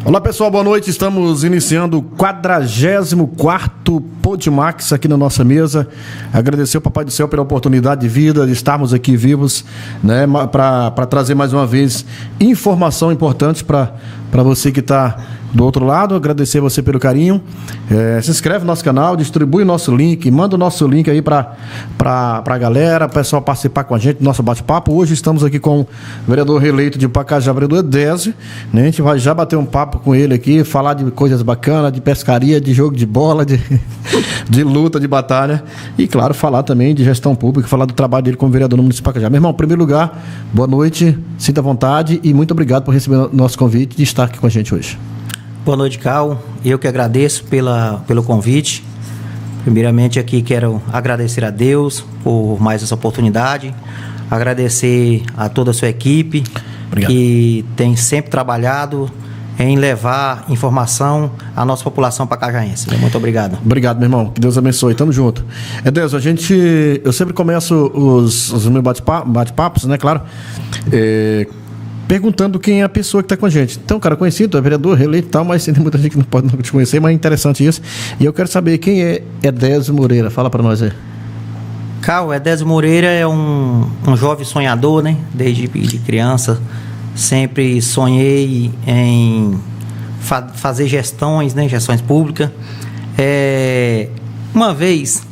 Olá pessoal, boa noite, estamos iniciando o 44º Podmax aqui na nossa mesa. Agradecer ao Papai do Céu pela oportunidade de vida, de estarmos aqui vivos, né, para trazer mais uma vez informação importante para você que está do outro lado. Agradecer você pelo carinho. Se inscreve no nosso canal, distribui o nosso link, manda o nosso link aí para a galera, o pessoal participar com a gente do nosso bate-papo. Hoje estamos aqui com o vereador reeleito de Pacajá, vereador Edésio, né? A gente vai já bater um papo com ele aqui, falar de coisas bacanas, de pescaria, de jogo de bola, de luta, de batalha e, claro, falar também de gestão pública, falar do trabalho dele como vereador no município de Pacajá. Meu irmão, em primeiro lugar, boa noite, sinta à vontade e muito obrigado por receber o nosso convite de estar aqui com a gente hoje. Boa noite, Cal. Eu que agradeço pelo convite. Primeiramente aqui quero agradecer a Deus por mais essa oportunidade, agradecer a toda a sua equipe. Obrigado. Que tem sempre trabalhado em levar informação à nossa população pacajaense. Muito obrigado. Obrigado, meu irmão. Que Deus abençoe. Tamo junto. Edésio, eu sempre começo os meus bate-papos, né, claro, perguntando quem é a pessoa que está com a gente. Então, cara, conhecido, é vereador, reeleito e tal, mas tem muita gente que não pode te conhecer, mas é interessante isso. E eu quero saber quem é Edésio Moreira. Fala para nós aí. Cal, Edésio Moreira é um jovem sonhador, né? Desde de criança, sempre sonhei em fazer gestões, né? Gestões públicas. Uma vez,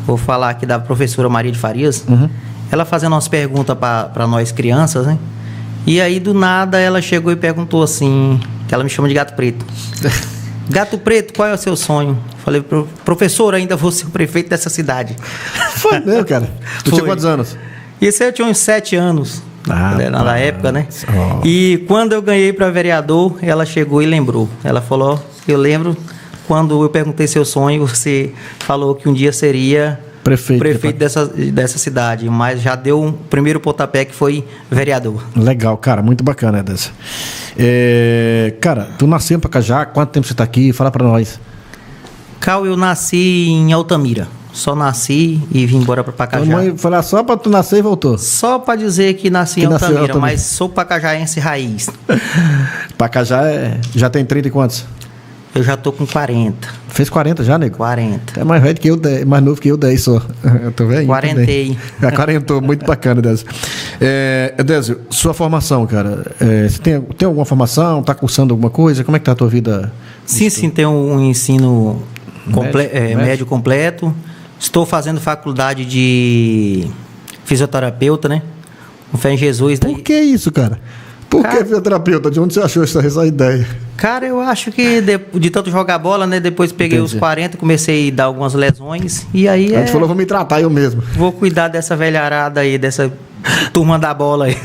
vou falar aqui da professora Maria de Farias, ela fazendo umas perguntas para nós crianças, né? E aí, do nada, ela chegou e perguntou assim, que ela me chama de Gato Preto. Gato Preto, qual é o seu sonho? Falei, professor, ainda vou ser o prefeito dessa cidade. Foi mesmo, cara? Tu tinha quantos anos? Isso aí eu tinha uns 7 anos, na época, né? Oh. E quando eu ganhei para vereador, ela chegou e lembrou. Ela falou, eu lembro, quando eu perguntei seu sonho, você falou que um dia seria prefeito dessa cidade, mas já deu um primeiro pontapé que foi vereador. Legal, cara, muito bacana, Edésio. Cara, tu nasceu em Pacajá, quanto tempo você está aqui? Fala para nós. Cal, eu nasci em Altamira. Só nasci e vim embora para Pacajá. A mãe falou só para tu nascer e voltou? Só para dizer que nasci em Altamira, mas sou pacajaense raiz. Pacajá já tem 30 e quantos? Eu já tô com 40. Fez 40 já, nego? 40. É mais velho que eu, mais novo que eu, 10 só. Eu tô velho. Quarentei. Quarentou, muito bacana, Edésio. Edésio, sua formação, cara, você tem alguma formação? Tá cursando alguma coisa? Como é que tá a tua vida? Sim, tem um ensino médio completo. Estou fazendo faculdade de fisioterapeuta, né? Com fé em Jesus. Por que isso, cara? Por que fisioterapeuta? De onde você achou essa ideia? Cara, eu acho que de tanto jogar bola, né? Depois peguei os 40, comecei a dar algumas lesões. E aí a gente falou, vou me tratar eu mesmo. Vou cuidar dessa velharada aí, dessa turma da bola aí.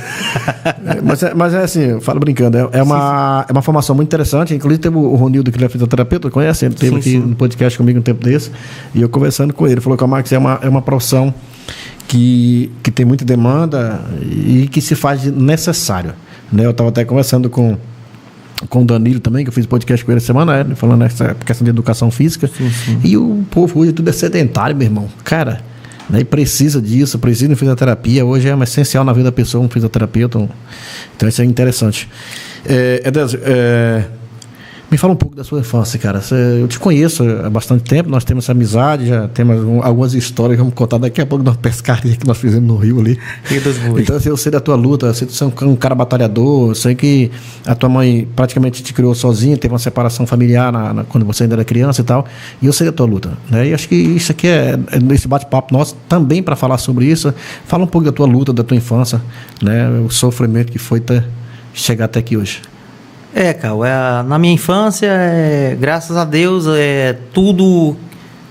Mas é assim, eu falo brincando, é uma formação muito interessante. Inclusive teve o Ronildo, que ele é fisioterapeuta, conhece? Ele esteve aqui no podcast comigo um tempo desse. E eu conversando com ele, falou que a Max é uma profissão que tem muita demanda e que se faz necessário. Né? Eu estava até conversando com o Danilo também, que eu fiz podcast com ele essa semana, falando nessa questão de educação física. Sim. E o povo hoje tudo é sedentário, meu irmão. Cara, né, precisa disso, precisa de fisioterapia. Hoje é essencial na vida da pessoa um fisioterapeuta. Então isso é interessante. Edésio, me fala um pouco da sua infância, cara. Eu te conheço há bastante tempo, nós temos essa amizade, já temos algumas histórias que vamos contar daqui a pouco da pescaria que nós fizemos no Rio ali. Então eu sei da tua luta, eu sei que você é um cara batalhador, eu sei que a tua mãe praticamente te criou sozinha, teve uma separação familiar quando você ainda era criança e tal, e eu sei da tua luta, né? E acho que isso aqui esse bate-papo nosso também para falar sobre isso. Fala um pouco da tua luta, da tua infância, né? O sofrimento que foi chegar até aqui hoje. Cal, na minha infância, graças a Deus, tudo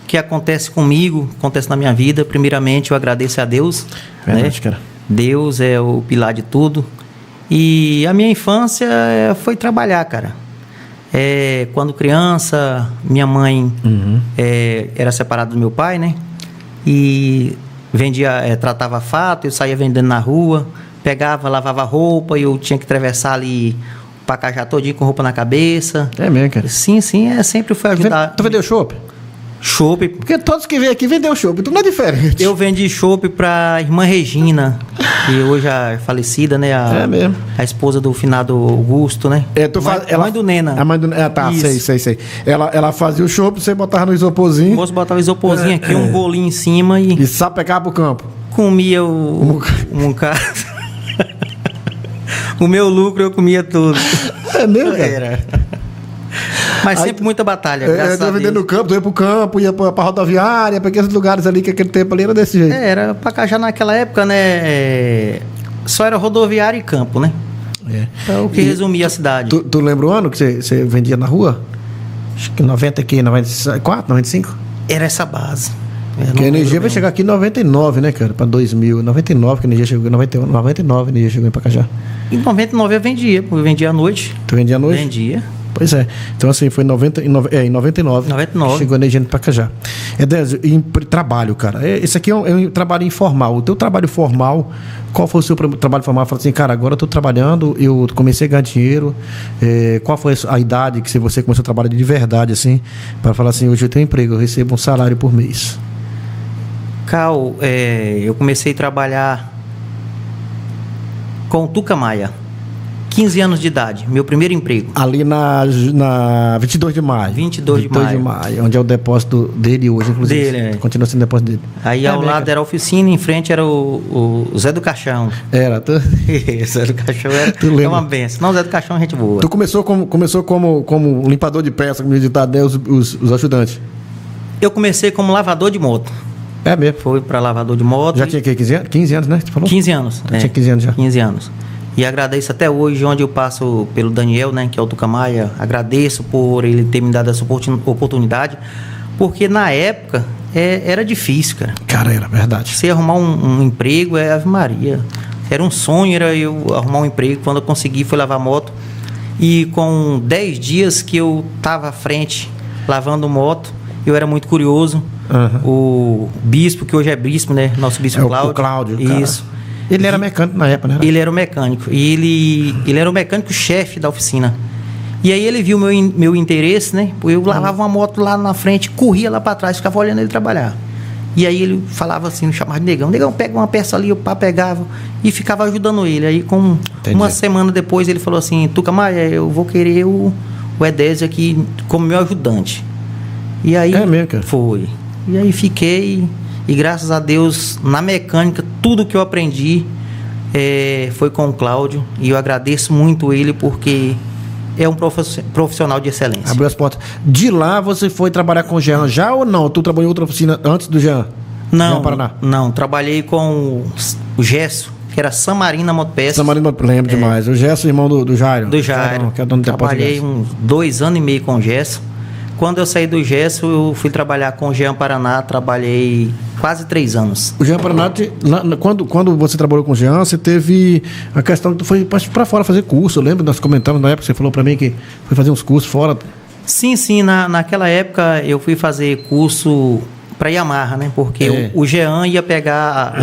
que acontece comigo, acontece na minha vida. Primeiramente, eu agradeço a Deus. Verdade, né? Cara. Deus é o pilar de tudo. E a minha infância foi trabalhar, cara. Quando criança, minha mãe era separada do meu pai, né? E tratava fato, eu saía vendendo na rua, pegava, lavava roupa e eu tinha que atravessar ali Pacajá todinho com roupa na cabeça. É mesmo, cara? Sim, sempre foi ajudar. Tu vendeu chopp? Chopp. Porque todos que vêm aqui vendeu chopp, tudo não é diferente. Eu vendi chopp pra irmã Regina, que hoje é falecida, né? É mesmo. A esposa do finado Augusto, né? A mãe do Nena. A mãe do Nena. Tá, sei. Ela fazia o chopp, você botava no isoporzinho. O moço botava isoporzinho aqui, um bolinho em cima e sapecava pro campo. Comia o mucado. O meu lucro eu comia tudo. É mesmo, cara? Era. Mas sempre muita batalha, graças a Deus. Vendendo no campo, ia pro campo, ia pra rodoviária, pra aqueles lugares ali que aquele tempo ali era desse jeito. Era Pacajá naquela época, né? Só era rodoviária e campo, né? Então, o que resumia a cidade. Tu lembra o ano que você vendia na rua? Acho que 94, 95? Era essa base. Porque a energia vai chegar aqui em 99, né, cara? Pra 2000. 99 que a energia chegou em 91. 99 a energia chegou em Pacajá. Em 99 eu vendia à noite. Tu vendia à noite? Vendia. Pois é. Então, assim, foi em 99. Chegou a energia em Pacajá. Edésio, em trabalho, cara. Esse aqui é um trabalho informal. O teu trabalho formal, qual foi o seu trabalho formal? Fala assim, cara, agora eu tô trabalhando, eu comecei a ganhar dinheiro. Qual foi a idade que você começou a trabalhar de verdade, assim, para falar assim, hoje eu tenho emprego, eu recebo um salário por mês? Cal, eu comecei a trabalhar com o Tuca Maia. 15 anos de idade, meu primeiro emprego. Ali na 22 de maio. 22 de maio. Onde é o depósito dele hoje, inclusive. Dele, Continua sendo depósito dele. Aí ao lado era a oficina, em frente era o Zé do Caixão. Era, tu? Zé do Caixão era uma benção. Não, Zé do Caixão é gente boa. Tu começou como limpador de peça, como ditado, né, os ajudantes? Eu comecei como lavador de moto. É mesmo? Foi para lavador de moto. Já tinha 15 anos? 15 anos, né? Você falou? 15 anos. Tinha 15 anos já. 15 anos. E agradeço até hoje, onde eu passo pelo Daniel, né, que é o Tuca Maia. Agradeço por ele ter me dado essa oportunidade, porque na época era difícil, cara. Cara, era verdade. Você arrumar um emprego é Ave Maria. Era um sonho, era eu arrumar um emprego. Quando eu consegui, fui lavar moto. E com 10 dias que eu estava à frente, lavando moto, eu era muito curioso. Uhum. O bispo, que hoje é bispo, né? Nosso bispo Cláudio. O Cláudio, isso. Cara. Ele era mecânico na época, né? Ele era o mecânico. E ele era o mecânico-chefe da oficina. E aí ele viu meu interesse, né? Eu lavava uma moto lá na frente, corria lá para trás, ficava olhando ele trabalhar. E aí ele falava assim, me chamava de Negão. Negão, pega uma peça ali, o pá pegava. E ficava ajudando ele. Aí uma semana depois ele falou assim, Tuca Maia, eu vou querer o Edésio aqui como meu ajudante. E aí mesmo, cara? Foi. E aí fiquei... E graças a Deus, na mecânica, tudo que eu aprendi foi com o Cláudio. E eu agradeço muito ele, porque é um profissional de excelência. Abriu as portas. De lá, você foi trabalhar com o Jean já ou não? Tu trabalhou em outra oficina antes do Jean? Não, Paraná? Não. Trabalhei com o Gesso, que era Samarina Motopeças. Samarina, lembro demais. O Gesso, irmão do Jairo. Do Jairo. Que é dono do Trabalhei uns 2 anos e meio com o Gesso. Quando eu saí do Gesso, eu fui trabalhar com o Jean Paraná, trabalhei quase 3 anos. O Jean Paraná, quando você trabalhou com o Jean, você teve a questão que tu foi para fora fazer curso. Eu lembro, nós comentamos na época, você falou para mim que foi fazer uns cursos fora. Sim, naquela época eu fui fazer curso para Yamaha, né? Porque o Jean ia pegar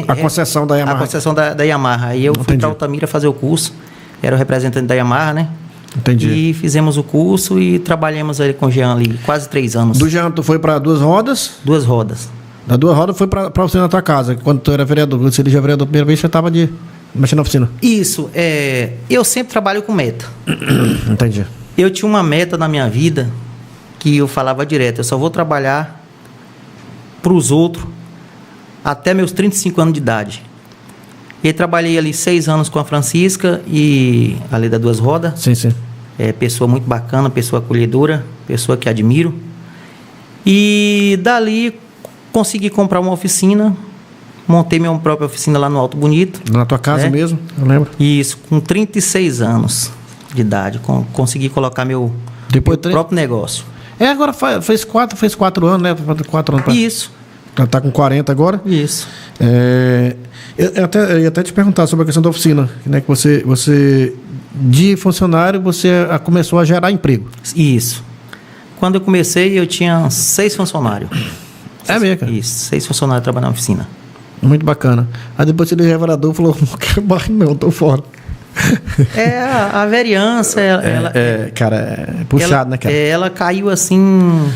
a concessão da Yamaha. A concessão da Yamaha. Aí eu fui para Altamira fazer o curso, era o representante da Yamaha, né? Entendi. E fizemos o curso e trabalhamos ali com o Jean ali, quase 3 anos. Do Jean, tu foi para 2 rodas? 2 rodas. Da 2 rodas foi para você na tua casa. Quando tu era vereador, você elegia vereador a primeira vez, você estava mexendo na oficina. Isso. Eu sempre trabalho com meta. Entendi. Eu tinha uma meta na minha vida que eu falava direto. Eu só vou trabalhar para os outros até meus 35 anos de idade. E trabalhei ali 6 anos com a Francisca e ali da 2 rodas. Sim. Pessoa muito bacana, pessoa acolhedora, pessoa que admiro. E dali consegui comprar uma oficina, montei minha própria oficina lá no Alto Bonito. Na tua casa mesmo, eu lembro. Isso, com 36 anos de idade, consegui colocar meu próprio negócio. Agora fez 4 anos, né? 4 anos. Isso. Tá com 40 agora? Isso. Eu ia até te perguntar sobre a questão da oficina, né? Que você de funcionário, você começou a gerar emprego. Isso. Quando eu comecei, eu tinha 6 funcionários. Mesmo, cara? Isso, 6 funcionários trabalhando na oficina. Muito bacana. Aí depois ele vereador falou, não quero mais não, tô fora. A vereança, cara, é puxado, né, cara? Ela caiu assim,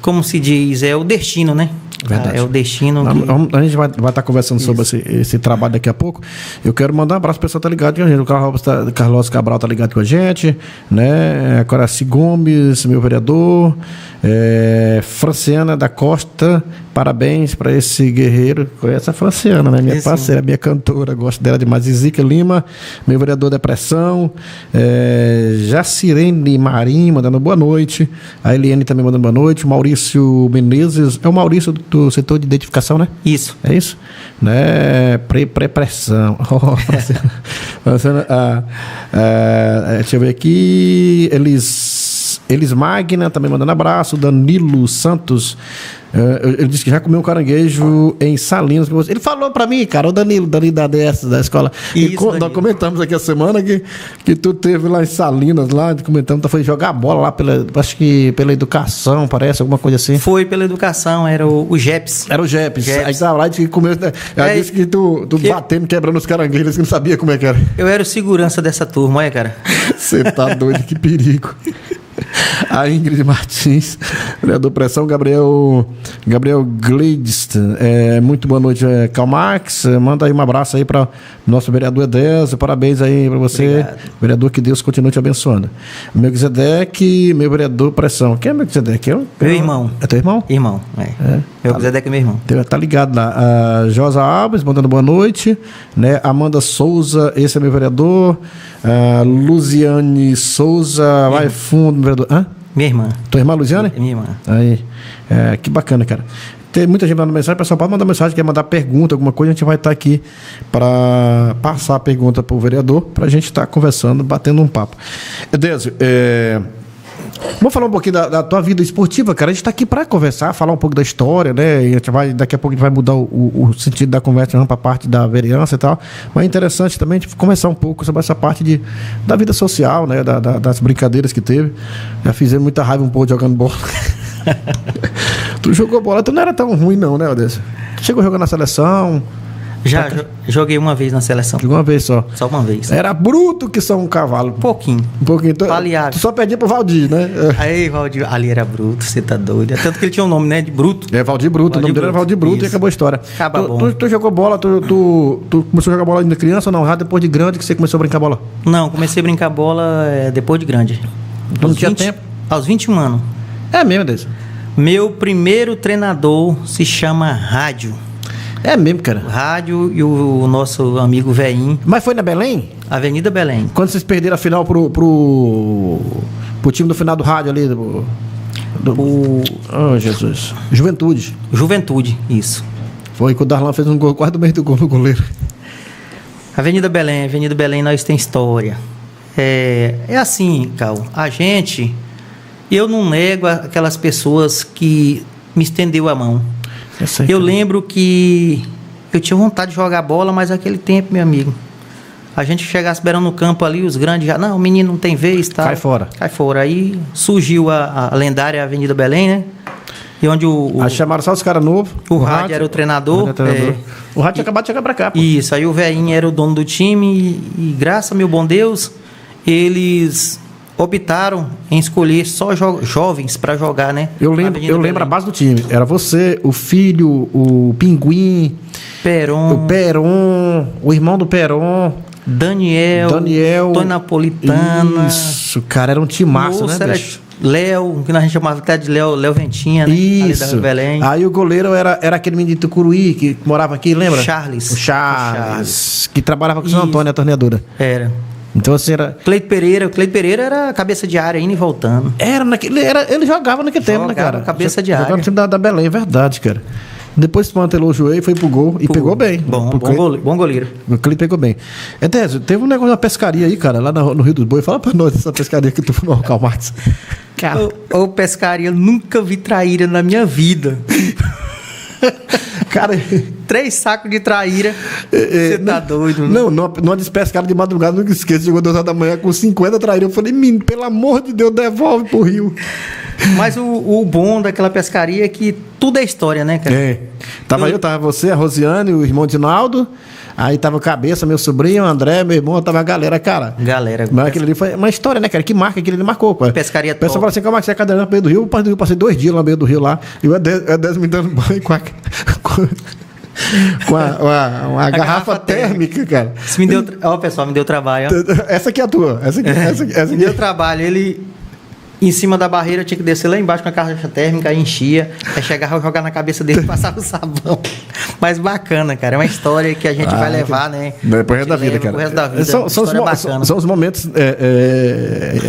como se diz, é o destino, né? Verdade. É o destino. A gente vai estar conversando sobre esse trabalho daqui a pouco. Eu quero mandar um abraço para o pessoal que tá ligado com a gente. O Carlos Cabral tá ligado com a gente, né? Coraci Gomes, meu vereador. Franciana da Costa, parabéns para esse guerreiro. Conhece a Franciana, né? Minha parceira, minha cantora, gosto dela demais. Zica Lima, meu vereador Depressão. Jacirene Marim, mandando boa noite. A Eliane também mandando boa noite. O Maurício Menezes, é o Maurício do setor de identificação, né? Isso. É isso? Né? Pressão. Deixa eu ver aqui. Elis Magna também mandando abraço. Danilo Santos, ele disse que já comeu um caranguejo em Salinas. Ele falou pra mim, cara, o Danilo da DS, da escola. Nós comentamos aqui a semana que tu teve lá em Salinas, lá, comentamos, foi jogar bola lá, acho que pela educação, parece, alguma coisa assim. Foi pela educação, era o GEPS. Era o GEPS. Aí tava lá e disse que comeu. Ela disse que tu batendo, quebrando os caranguejos, que não sabia como é que era. Eu era o segurança dessa turma, olha, cara. Você tá doido, que perigo. A Ingrid Martins, vereador Pressão, Gabriel Gleides, muito boa noite, Karl Marx, manda aí um abraço aí para nosso vereador Edésio, parabéns aí para você. Obrigado. Vereador, que Deus continue te abençoando. Melquisedeque, meu vereador Pressão. Quem é Melquisedeque? Meu irmão. É teu irmão? Irmão, Melquisedeque é meu irmão. Tá ligado lá. A Josa Alves, mandando boa noite, né? Amanda Souza, esse é meu vereador. Luziane Souza, vai fundo, vereador. Hã? Minha irmã. Tua irmã, Luziane? Minha irmã. Aí. Que bacana, cara. Tem muita gente mandando mensagem, pessoal pode mandar mensagem, quer mandar pergunta, alguma coisa, a gente vai estar aqui para passar a pergunta para o vereador, para a gente estar conversando, batendo um papo. Edésio, vamos falar um pouquinho da tua vida esportiva, cara. A gente está aqui para conversar, falar um pouco da história, né? E daqui a pouco a gente vai mudar o sentido da conversa para a parte da vereança e tal. Mas é interessante também a gente conversar um pouco sobre essa parte da vida social, né? Das brincadeiras que teve. Já fizemos muita raiva um pouco jogando bola. Tu jogou bola, tu não era tão ruim não, né, Odessa? Tu chegou jogando na seleção? Já joguei uma vez na seleção. Jogou uma vez só? Só uma vez. Era bruto que só um cavalo. Um pouquinho. Tu só perdia pro Valdir, né? Aí, Valdir, ali era bruto, você tá doido. Tanto que ele tinha um nome, né, de Bruto. Valdir Bruto, o nome dele era Valdir Bruto. Isso. E acabou a história. Tu jogou bola, tu começou a jogar bola ainda criança ou não? Já depois de grande que você começou a brincar bola? Não, comecei a brincar bola depois de grande. Então não tinha tempo? Aos 21 anos. É mesmo, Deus? Meu primeiro treinador se chama Rádio. É mesmo, cara? Rádio e o nosso amigo Veinho. Mas foi na Belém? Avenida Belém. Quando vocês perderam a final pro time do final do Rádio ali? Oh, Jesus. Juventude, isso. Foi que o Darlan fez um gol, quase do meio do gol no goleiro. Avenida Belém, nós tem história. É assim, Cal, eu não nego aquelas pessoas que me estendeu a mão. Eu lembro que eu tinha vontade de jogar bola, mas naquele tempo, meu amigo, a gente chegasse beirando no campo ali, os grandes já, não, o menino não tem vez, tá? Cai fora. Aí surgiu a lendária Avenida Belém, né? E onde aí chamaram só os caras novos. O Rádio era o treinador. O Rádio tinha acabado de chegar pra cá. Pô. Isso, aí o Veinho era o dono do time e graças a meu bom Deus, eles optaram em escolher só jovens para jogar, né? Eu lembro a base do time. Era você, o filho, o Pinguim, o Peron, o irmão do Peron, Daniel, Tony Napolitana. Isso, cara, era um timaço, né, bicho? Léo, que a gente chamava até de Léo Ventinha, né? Isso. Ali da Belém. Aí o goleiro era aquele menino de Tucuruí que morava aqui, lembra? Charles. O Charles. Que trabalhava com o São Antônio, a torneadora. Era. Então assim era. Cleito Pereira era cabeça de área, indo e voltando. Ele jogava naquele tempo, né, cara? Cabeça de área. Jogava no time da Belém, é verdade, cara. Depois desmantelou o joelho, foi pro gol e pegou bem. Bom goleiro. O Cleito pegou bem. Edésio, teve um negócio da pescaria aí, cara, lá no Rio dos Bois. Fala pra nós essa pescaria que tu foi no Karl Marx. Ô, pescaria, nunca vi traíra na minha vida. Cara, 3 sacos de traíra. Você tá doido, né? Não despescaram de madrugada, nunca esqueço. Chegou 2 horas da manhã com 50 traíras. Eu falei, menino, pelo amor de Deus, devolve pro rio. Mas o bom daquela pescaria é que tudo é história, né, cara? É. Tava você, a Rosiane, o irmão Dinaldo. Aí tava o Cabeça, meu sobrinho, o André, meu irmão, tava a galera, cara. Mas aquilo ali foi uma história, né, cara? Que marca, aquilo ali marcou, pô. Pescaria top. O pessoal fala assim, como é que você é cadeira no meio do rio? Eu passei 2 dias lá no meio do rio lá. E o Edésio me dando banho com uma garrafa térmica, cara. Isso me deu... Ó, pessoal, me deu trabalho, ó. Essa aqui é a tua. Essa aqui. Me deu trabalho. Ele... Em cima da barreira, eu tinha que descer lá embaixo com a caixa térmica, aí enchia, aí chegava a jogar na cabeça dele e passava o sabão. Mas bacana, cara. É uma história que a gente vai levar, né? Pro resto da vida, cara. Pro resto da vida. São os momentos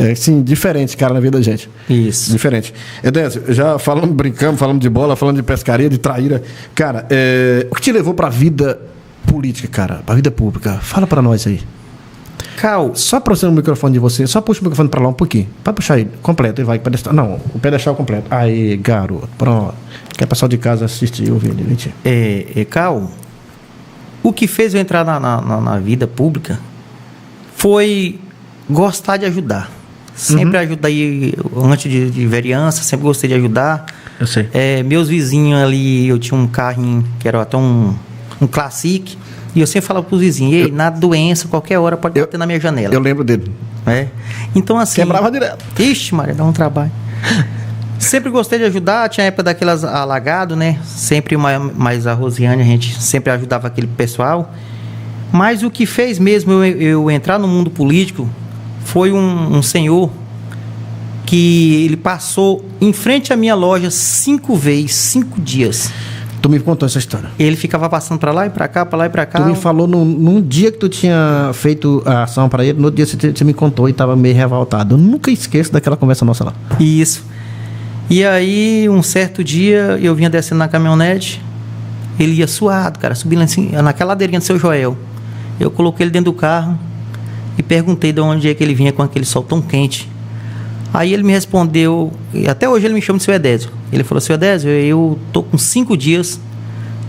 assim, diferentes, cara, na vida da gente. Isso. Diferente. Edésio, já brincamos, falamos de bola, falando de pescaria, de traíra. Cara, o que te levou pra vida política, cara? Pra vida pública? Fala pra nós aí. Cal, só aproxima o microfone de você, só puxa o microfone pra lá um pouquinho. Pode puxar ele, completo, ele vai. Não, o pedestal completo. Aí, garoto, pronto. Quer o pessoal de casa assistir o vídeo. Cal, o que fez eu entrar na vida pública foi gostar de ajudar. Sempre ajudei, antes de vereança, sempre gostei de ajudar. Eu sei. Meus vizinhos ali, eu tinha um carrinho que era até um Classic. E eu sempre falava pros vizinhos, ei, na doença, qualquer hora pode bater na minha janela. Eu lembro dele. Então, assim... Quebrava direto. Ixi, Maria, dá um trabalho. Sempre gostei de ajudar, tinha a época daquelas alagado, né? Sempre mais a Rosiane, a gente sempre ajudava aquele pessoal. Mas o que fez mesmo eu entrar no mundo político foi um senhor que ele passou em frente à minha loja 5 vezes, 5 dias. Tu me contou essa história. Ele ficava passando pra lá e pra cá, pra lá e pra cá. Tu me falou num dia que tu tinha feito a ação pra ele, no outro dia você me contou e tava meio revoltado. Eu nunca esqueço daquela conversa nossa lá. Isso. E aí, um certo dia, eu vinha descendo na caminhonete, ele ia suado, cara, subindo assim, naquela ladeirinha do Seu Joel. Eu coloquei ele dentro do carro e perguntei de onde é que ele vinha com aquele sol tão quente. Aí ele me respondeu, e até hoje ele me chama de Seu Edésio. Ele falou, Seu Edésio, eu tô com 5 dias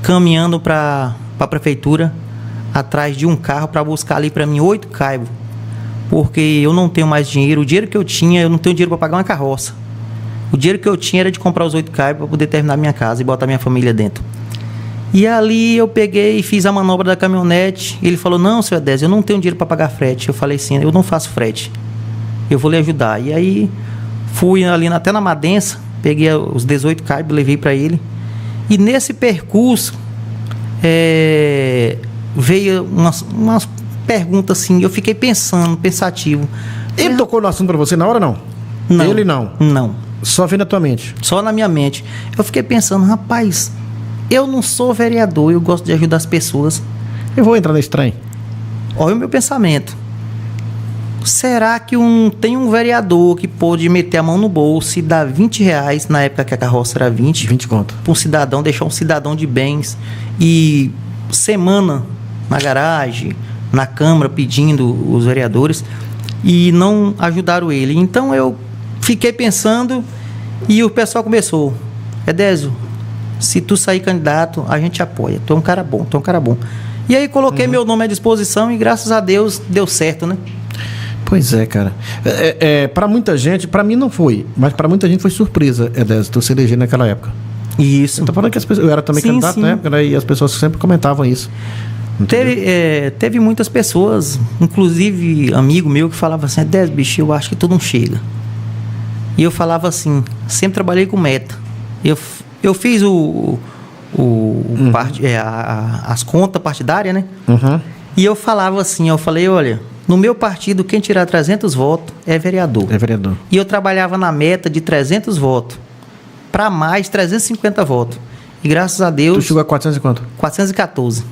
caminhando para a prefeitura atrás de um carro para buscar ali para mim 8 caibos, porque eu não tenho mais dinheiro. O dinheiro que eu tinha, eu não tenho dinheiro para pagar uma carroça. O dinheiro que eu tinha era de comprar os 8 caibos para poder terminar minha casa e botar minha família dentro. E ali eu peguei e fiz a manobra da caminhonete. Ele falou, não, Seu Edésio, eu não tenho dinheiro para pagar frete. Eu falei assim, eu não faço frete, eu vou lhe ajudar. E aí fui ali até na Madença, peguei os 18 caibos, levei para ele. E nesse percurso veio umas perguntas assim, eu fiquei pensativo. Ele tocou no assunto para você na hora, não? Não. Ele não? Não. Só veio na tua mente? Só na minha mente. Eu fiquei pensando, rapaz, eu não sou vereador, eu gosto de ajudar as pessoas. Eu vou entrar nesse trem. Olha o meu pensamento. Será que tem um vereador que pôde meter a mão no bolso e dar R$20, na época que a carroça era 20 conto, para um cidadão, deixar um cidadão de bens e semana na garagem, na Câmara, pedindo os vereadores, e não ajudaram ele? Então eu fiquei pensando e o pessoal começou, Edésio, se tu sair candidato, a gente apoia, tu é um cara bom, E aí coloquei meu nome à disposição e graças a Deus deu certo, né? Pois é, cara. Para muita gente, para mim não foi, mas para muita gente foi surpresa, Edésio, tu se eleger naquela época. Isso. Eu tô falando que as pessoas, eu era também candidato na época, né, e as pessoas sempre comentavam isso. Teve muitas pessoas, inclusive amigo meu, que falava assim, Edésio, bicho, eu acho que tu não chega. E eu falava assim, sempre trabalhei com meta. Eu fiz as contas partidárias, né? E eu falava assim, eu falei, olha, no meu partido, quem tirar 300 votos é vereador. É vereador. E eu trabalhava na meta de 300 votos. Para mais 350 votos. E graças a Deus... Tu chegou a 400 e quanto? 414.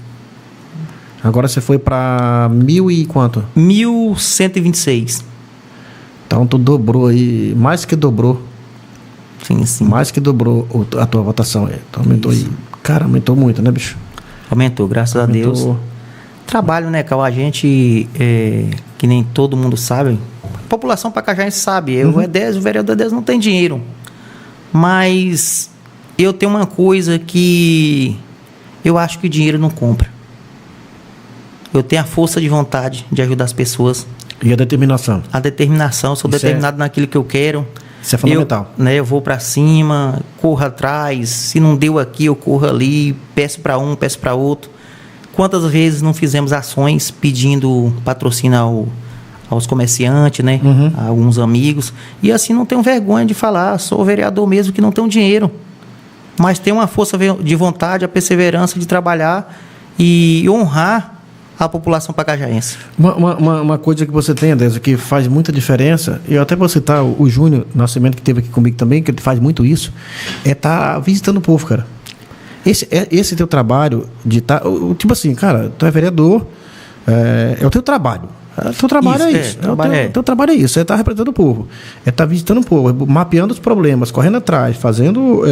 Agora você foi para 1.000 e quanto? 1.126. Então tu dobrou aí, mais que dobrou. Sim. Mais que dobrou a tua votação. Então aumentou aí. Cara, aumentou muito, né, bicho? Aumentou, graças a Deus. Trabalho, né, Cal? A gente, que nem todo mundo sabe, a população pacajaense sabe, o vereador Edésio não tem dinheiro. Mas eu tenho uma coisa que eu acho que o dinheiro não compra. Eu tenho a força de vontade de ajudar as pessoas. E a determinação? A determinação, eu sou determinado naquilo que eu quero. Isso é fundamental. Eu vou para cima, corro atrás. Se não deu aqui, eu corro ali, peço para um, peço para outro. Quantas vezes não fizemos ações pedindo patrocínio aos comerciantes, né? A alguns amigos. E assim não tenho vergonha de falar, sou vereador mesmo que não tenho dinheiro. Mas tenho uma força de vontade, a perseverança de trabalhar e honrar a população pacajaense. Uma coisa que você tem, Andrés, que faz muita diferença, e eu até vou citar o Júnior Nascimento, que esteve aqui comigo também, que ele faz muito isso, é estar visitando o povo, cara. Esse teu trabalho de estar... tipo assim, cara, tu é vereador, é o teu trabalho. O teu trabalho é isso. Teu trabalho é isso, é estar representando o povo. É estar visitando o povo, mapeando os problemas, correndo atrás, fazendo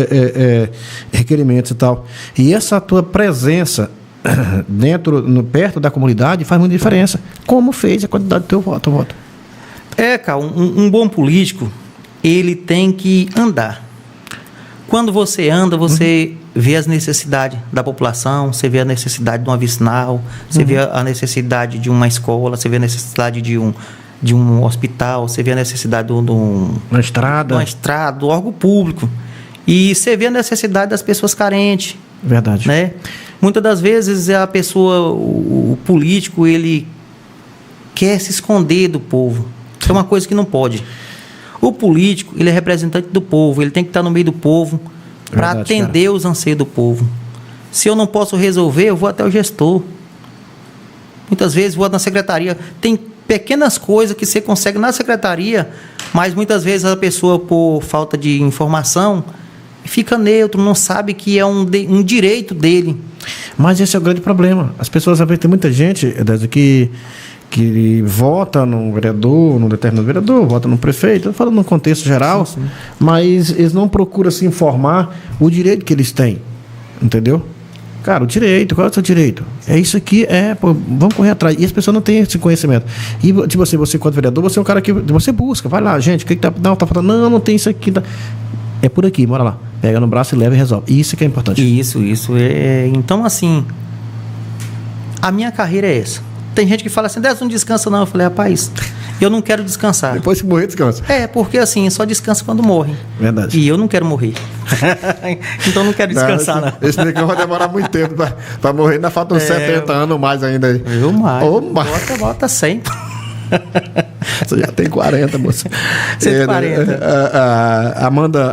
requerimentos e tal. E essa tua presença perto da comunidade faz muita diferença. Como fez a quantidade do teu voto? Cara, um bom político, ele tem que andar. Quando você anda, você vê as necessidades da população, você vê a necessidade de uma vicinal, você vê a necessidade de uma escola, você vê a necessidade de um hospital, você vê a necessidade de uma estrada, do órgão público. E você vê a necessidade das pessoas carentes. Verdade. Né? Muitas das vezes a pessoa, o político, ele quer se esconder do povo. É uma coisa que não pode. O político, ele é representante do povo, ele tem que estar no meio do povo para atender os anseios do povo. Se eu não posso resolver, eu vou até o gestor. Muitas vezes vou na secretaria. Tem pequenas coisas que você consegue na secretaria, mas muitas vezes a pessoa, por falta de informação, fica neutro, não sabe que é um direito dele. Mas esse é o grande problema. As pessoas, tem muita gente que vota num vereador, num determinado vereador, vota num prefeito, falando num contexto geral, sim. Mas eles não procuram se informar o direito que eles têm, entendeu? Cara, o direito, qual é o seu direito? É isso aqui, vamos correr atrás. E as pessoas não têm esse conhecimento. E tipo assim, você, enquanto vereador, você é um cara que você busca, vai lá, gente, o que tá faltando? Não tem isso aqui. É por aqui, bora lá. Pega no braço e leva e resolve. Isso que é importante. Isso. Então, assim, a minha carreira é essa. Tem gente que fala assim, não descansa não. Eu falei, rapaz, eu não quero descansar. Depois que morrer, descansa. Porque assim, só descansa quando morre. Verdade. E eu não quero morrer. Então não quero descansar, não. Esse negócio vai demorar muito tempo pra morrer. Ainda faltam 70 anos mais ainda aí. Eu mais. Bota 100. Você já tem 40, moça. 140.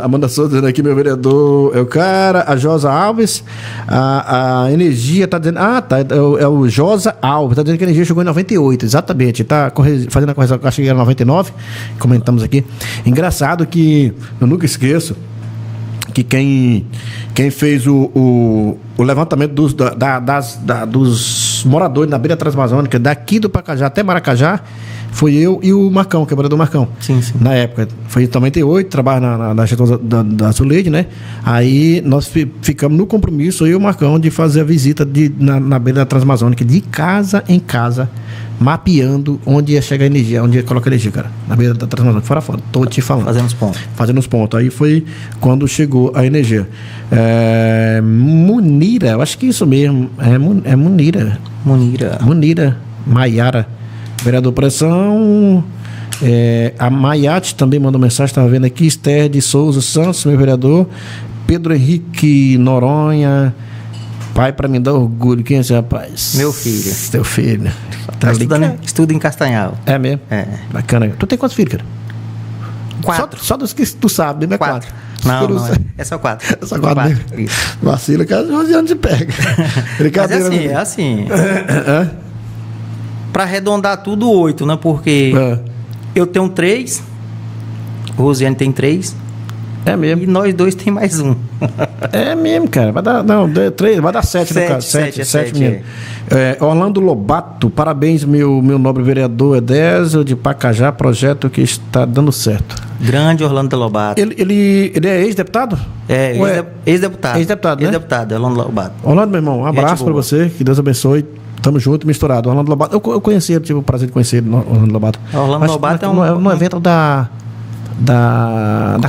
Amanda Souza dizendo aqui, meu vereador é o cara. A Josa Alves. A Energia tá dizendo. É o Josa Alves. Tá dizendo que a Energia chegou em 98. Exatamente. Tá fazendo a correção. Acho que era 99. Comentamos aqui. Engraçado que eu nunca esqueço que quem fez o levantamento dos moradores na beira transamazônica, daqui do Pacajá até Maracajá, foi eu e o Marcão, que é o vereador Marcão. Sim. Na época. Foi em 98, trabalha na gestão da Zuleide, né? Aí nós ficamos no compromisso, eu e o Marcão, de fazer a visita na beira da Transamazônica, de casa em casa, mapeando onde ia chegar a energia, onde ia colocar a energia, cara. Na beira da Transamazônica, fora. Tô te falando. Fazendo os pontos. Aí foi quando chegou a energia. Munira, eu acho que é isso mesmo. É Munira. Munira Maiara. Vereador Pressão. A Maiate também mandou mensagem, estava vendo aqui. Esther de Souza Santos, meu vereador. Pedro Henrique Noronha. Pai, para mim dá orgulho. Quem é esse rapaz? Meu filho. Teu filho. Estuda em Castanhal. É mesmo? Bacana. Tu tem quantos filhos, cara? 4. Só dos que tu sabe, né? 4. Não, é só 4. É só 4. Vacila, que às 11 anos te pega. Brincadeira. Mas é assim. Para arredondar tudo, 8, né? Porque eu tenho 3, o Rosiane tem 3. É mesmo. E nós dois tem mais um. É mesmo, cara. Vai dar 3, vai dar 7 no caso. 7 mesmo. Orlando Lobato, parabéns, meu nobre vereador Edésio de Pacajá, projeto que está dando certo. Grande Orlando Lobato. Ele é ex-deputado? Ex-deputado. Ex-deputado, né? Ex-deputado, Orlando Lobato. Orlando, meu irmão, um abraço para você, que Deus abençoe. Tamo junto, misturado. Orlando Lobato, eu conheci ele, tive o prazer de conhecer ele, Orlando Lobato. Orlando Lobato no evento da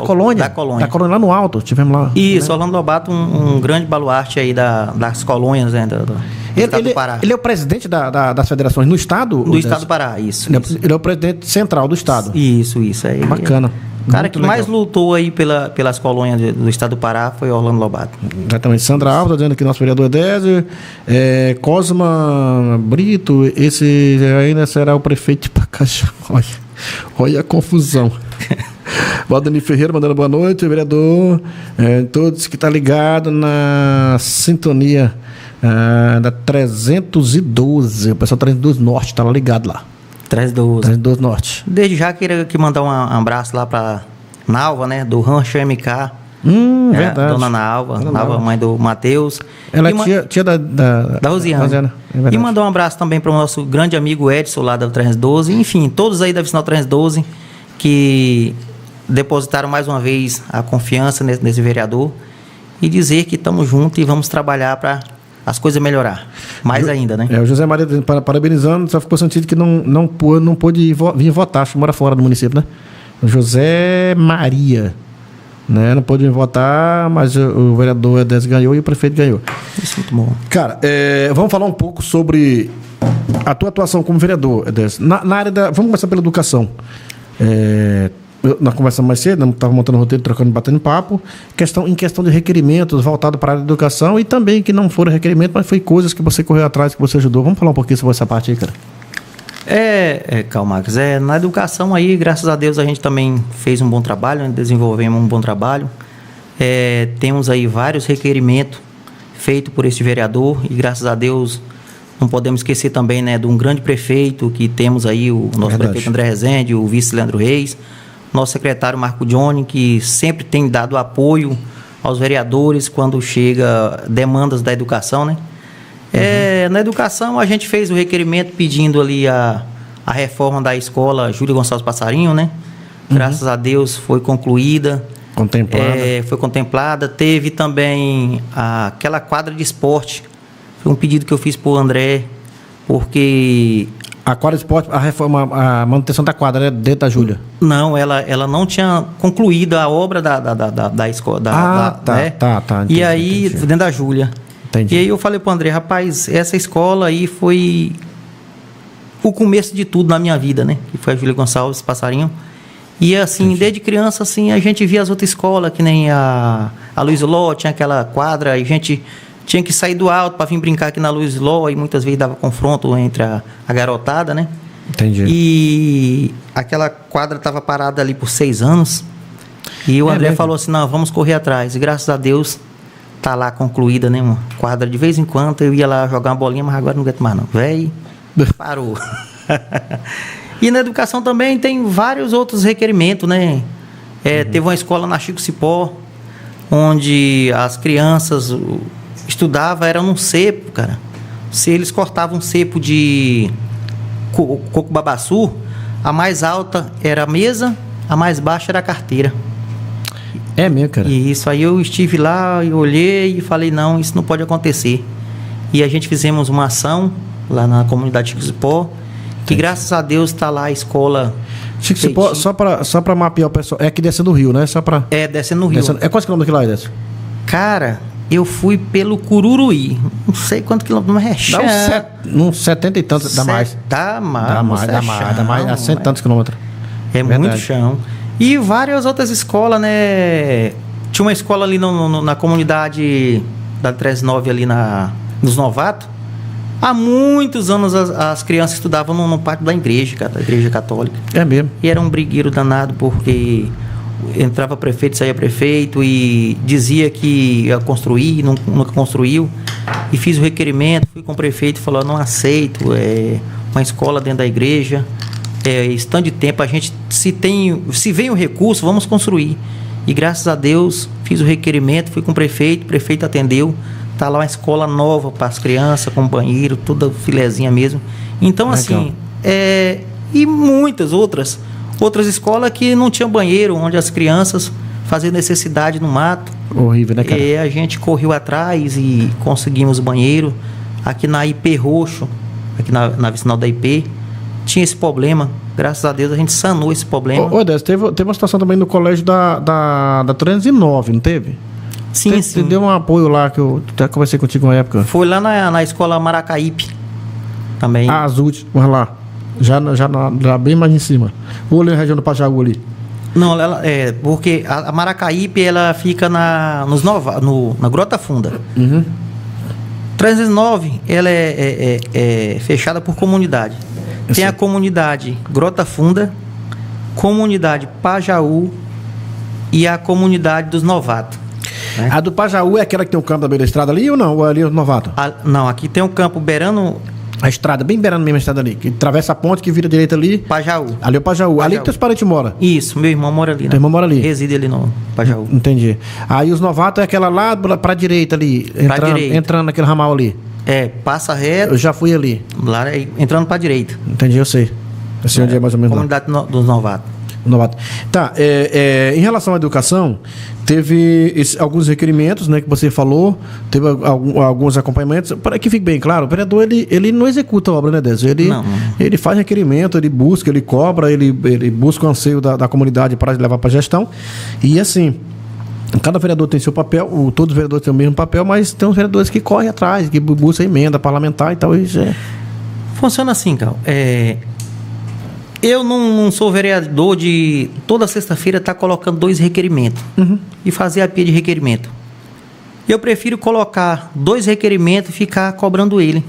colônia. Da colônia lá no alto, tivemos lá. Isso, né? Orlando Lobato, um grande baluarte aí das colônias, né, do estado do Pará. Ele é o presidente das federações no estado? Do estado do Pará, isso. Ele é o presidente central do estado. Isso. Bacana. O cara que mais lutou aí pelas colônias do estado do Pará foi Orlando Lobato. Exatamente. Sandra Alves está dizendo que nosso vereador Edésio. Cosma Brito, esse ainda será o prefeito de Pacajá. Olha a confusão. Valdemir Ferreira mandando boa noite, vereador. Todos que estão ligados na sintonia da 312. O pessoal 312 Norte está ligado lá. 312 Norte. Desde já queria mandar um abraço lá para Nalva, né? Do Rancho MK. Verdade. Dona Nalva, mãe do Matheus. Ela é tia da Rosiana. E mandar um abraço também para o nosso grande amigo Edson lá da 312. Enfim, todos aí da Vicinal 312 que depositaram mais uma vez a confiança nesse vereador e dizer que estamos juntos e vamos trabalhar para as coisas melhorar. Mais ainda, né? O José Maria parabenizando, só ficou sentido que não pôde vir votar, acho que mora fora do município, né? O José Maria, né? Não pôde vir votar, mas o vereador Edésio ganhou e o prefeito ganhou. Isso é muito bom. Cara, vamos falar um pouco sobre a tua atuação como vereador, Edésio. Na área vamos começar pela educação. Nós conversamos mais cedo, estava montando roteiro, batendo papo, em questão de requerimentos voltados para a área da educação e também que não foram requerimentos, mas foi coisas que você correu atrás, que você ajudou. Vamos falar um pouquinho sobre essa parte aí, cara. Calmax, na educação aí, graças a Deus, a gente também fez um bom trabalho, né? Desenvolvemos um bom trabalho. Temos aí vários requerimentos feitos por este vereador e graças a Deus não podemos esquecer também, né, de um grande prefeito que temos aí, o nosso prefeito André Rezende, o vice Leandro Reis, nosso secretário Marco Johnny, que sempre tem dado apoio aos vereadores quando chega demandas da educação, né? Na educação, a gente fez o requerimento pedindo ali a reforma da escola Júlio Gonçalves Passarinho, né? Graças a Deus foi concluída. Foi contemplada. Teve também aquela quadra de esporte. Foi um pedido que eu fiz para o André, porque... A quadra de esporte, a reforma, a manutenção da quadra, dentro da Júlia? Não, ela não tinha concluído a obra da escola. Tá. Entendi, e aí, dentro da Júlia. Entendi. E aí eu falei pro André, rapaz, essa escola aí foi o começo de tudo na minha vida, né? Que foi a Júlia Gonçalves Passarinho. E assim, desde criança, assim, a gente via as outras escolas, que nem a Luiz Ló, tinha aquela quadra, e a gente tinha que sair do alto para vir brincar aqui na Luiz Ló, e muitas vezes dava confronto entre a garotada, né? Entendi. E aquela quadra estava parada ali por 6 anos. E o André falou assim, não, vamos correr atrás. E graças a Deus, tá lá concluída, né, mano? Quadra, de vez em quando eu ia lá jogar uma bolinha, mas agora não aguento mais não. Véi, parou. E na educação também tem vários outros requerimentos, né? Teve uma escola na Chico Cipó, onde as crianças estudavam, era num cepo, cara. Se eles cortavam um cepo de coco babaçu, a mais alta era a mesa, a mais baixa era a carteira. É mesmo, cara? E isso aí eu estive lá e olhei e falei, não, isso não pode acontecer. E a gente fizemos uma ação lá na comunidade Chico Cipó, que graças a Deus está lá a escola. Chico Cipó, só para mapear o pessoal, é aqui descendo o rio, né? Descendo no rio. Quantos quilômetros aqui lá, Edésio? Cara, eu fui pelo Cururuí. Não sei quantos quilômetros, mas dá uns 70 e tantos, dá mais. Dá mais, dá 100 e tantos quilômetros. É muito chão. E várias outras escolas, né? Tinha uma escola ali na comunidade da 39 ali nos Novatos. Há muitos anos as crianças estudavam no pátio da igreja, cara, da igreja católica. É mesmo. E era um brigueiro danado, porque entrava prefeito, saía prefeito e dizia que ia construir, nunca construiu. E fiz o requerimento, fui com o prefeito e falou, não aceito, uma escola dentro da igreja, estando de tempo, a gente, se vem o recurso, vamos construir. E graças a Deus, fiz o requerimento, fui com o prefeito atendeu. Tá lá uma escola nova para as crianças, com banheiro, toda filezinha mesmo. Então, assim, e muitas outras escolas que não tinham banheiro, onde as crianças faziam necessidade no mato. Horrível, né, cara? E a gente correu atrás e conseguimos banheiro. Aqui na IP Roxo, aqui na vicinal da IP, tinha esse problema. Graças a Deus a gente sanou esse problema. Ô, Edésio, teve uma situação também no colégio da 309, não teve? Sim. Você deu um apoio lá, que eu até conversei contigo na época. Foi lá na escola Maracaípe também. Azul, vamos lá. Já bem mais em cima. Ou ali na região do Pajaú ali. Não, porque a Maracaípe, ela fica na Grota Funda. 309, ela é fechada por comunidade. Tem a comunidade Grota Funda, comunidade Pajaú e a comunidade dos Novatos. Né? A do Pajaú é aquela que tem o campo da beira da estrada ali ou não? Ou ali é o Novato? Não, aqui tem um campo beirando... A estrada, bem beirando mesmo a estrada ali, que atravessa a ponte, que vira direita ali. Pajaú. Ali é o Pajaú. Ali que teus parentes moram. Isso, meu irmão mora ali. Teu irmão mora ali. Reside ali no Pajaú. Entendi. Aí os Novatos é aquela lá pra direita ali, entrando naquele ramal ali. Passa reto. Eu já fui ali. Lá, entrando pra direita. Entendi, eu sei. Esse onde é mais ou menos comunidade lá. Dos Novatos. Novato. Tá, em relação à educação, teve alguns requerimentos, né, que você falou, teve alguns acompanhamentos. Para que fique bem claro, o vereador ele não executa a obra, né, Décio? Ele faz requerimento, ele busca, ele cobra, ele busca o anseio da comunidade para levar para a gestão. E assim, cada vereador tem seu papel, todos os vereadores têm o mesmo papel, mas tem uns vereadores que correm atrás, que buscam emenda parlamentar e tal. Isso Funciona assim, Carl. Eu não sou vereador de toda sexta-feira estar colocando 2 requerimentos e fazer a pia de requerimento. Eu prefiro colocar 2 requerimentos e ficar cobrando ele.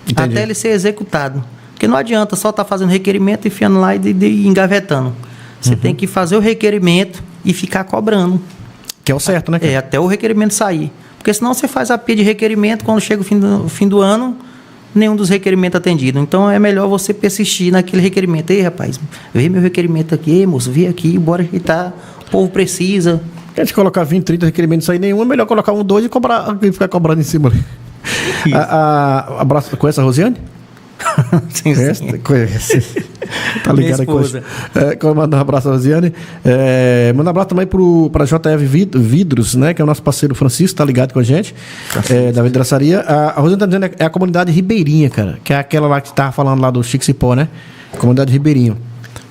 Entendi. Até ele ser executado. Porque não adianta só estar fazendo requerimento, enfiando lá e engavetando. Você tem que fazer o requerimento e ficar cobrando. Que é o certo, né? Até o requerimento sair. Porque senão você faz a pia de requerimento, quando chega o fim do ano, nenhum dos requerimentos atendidos. Então é melhor você persistir naquele requerimento. Ei, rapaz, vê meu requerimento aqui, moço, vem aqui, bora ajeitar. O povo precisa. A gente colocar 20, 30 requerimentos aí nenhum, é melhor colocar 1, 2 e ficar cobrando em cima ali. Abraço, conhece a Rosiane? Sim. Conhece. Tá ligado com isso. Manda um abraço a Rosiane. Manda um abraço também para a JF Vidros, né? Que é o nosso parceiro Francisco, tá ligado com a gente. Da vidraçaria. A Rosiane tá dizendo que é a comunidade Ribeirinha, cara. Que é aquela lá que tava falando lá do Chico Cipó, né? Comunidade Ribeirinho.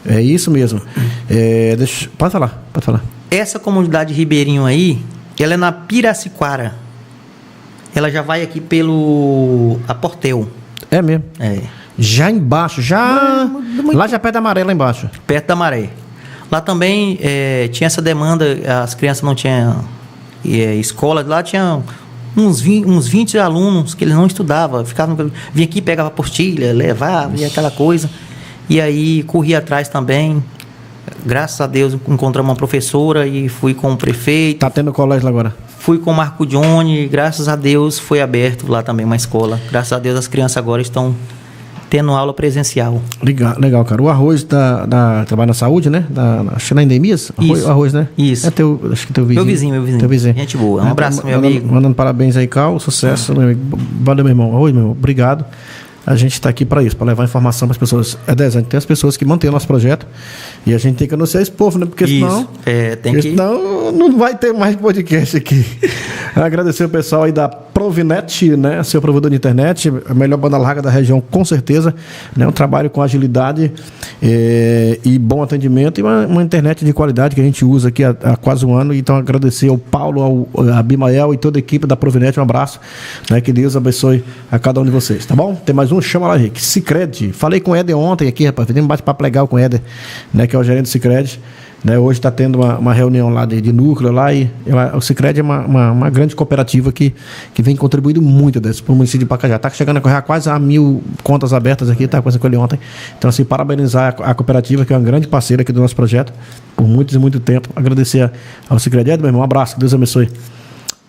É isso mesmo. Pode falar. Essa comunidade Ribeirinho aí, ela é na Piraciquara. Ela já vai aqui pelo Portel. É mesmo? Já embaixo, lá já perto da Maré, lá embaixo. Perto da Maré. Lá também tinha essa demanda, as crianças não tinham escola, lá tinha uns 20 alunos que eles não estudavam, vinha aqui, pegava apostila, levava e aquela coisa. E aí corria atrás também. Graças a Deus encontramos uma professora e fui com o prefeito. Tá tendo colégio lá agora? Fui com o Marco Johnny, graças a Deus foi aberto lá também uma escola. Graças a Deus as crianças agora estão tendo aula presencial. Legal, cara. O Arroz trabalha na saúde, né? Acho que na Endemias? Arroz, né? Isso. Acho que teu vizinho. Meu vizinho. Teu vizinho. Gente boa. Um abraço, meu amigo. Mandando parabéns aí, Cal. Sucesso, meu amigo. Valeu, meu irmão. Arroz, meu irmão. Obrigado. A gente está aqui para isso, para levar informação para as pessoas. Tem as pessoas que mantêm o nosso projeto e a gente tem que anunciar esse povo, né? Porque senão, senão não vai ter mais podcast aqui. Agradecer o pessoal aí da Provinet, né? Seu provedor de internet, a melhor banda larga da região, com certeza. Né? Um trabalho com agilidade e bom atendimento e uma internet de qualidade que a gente usa aqui há quase um ano. Então, agradecer ao Paulo, ao Abimael e toda a equipe da Provinet. Um abraço. Né? Que Deus abençoe a cada um de vocês, tá bom? Tem mais um, chama lá, Rick. Sicredi. Falei com o Éder ontem aqui, rapaz. Fizemos um bate-papo legal com o Éder, né? Que é o gerente do Sicredi. Né, hoje está tendo uma reunião lá de núcleo lá e o Sicredi é uma grande cooperativa que vem contribuindo muito para o município de Pacajá. Está chegando a correr quase a 1.000 contas abertas aqui, tá com essa coisa ontem. Então, assim, parabenizar a cooperativa, que é uma grande parceira aqui do nosso projeto, por muito e muito tempo. Agradecer ao Sicredi. Meu irmão, um abraço, que Deus abençoe.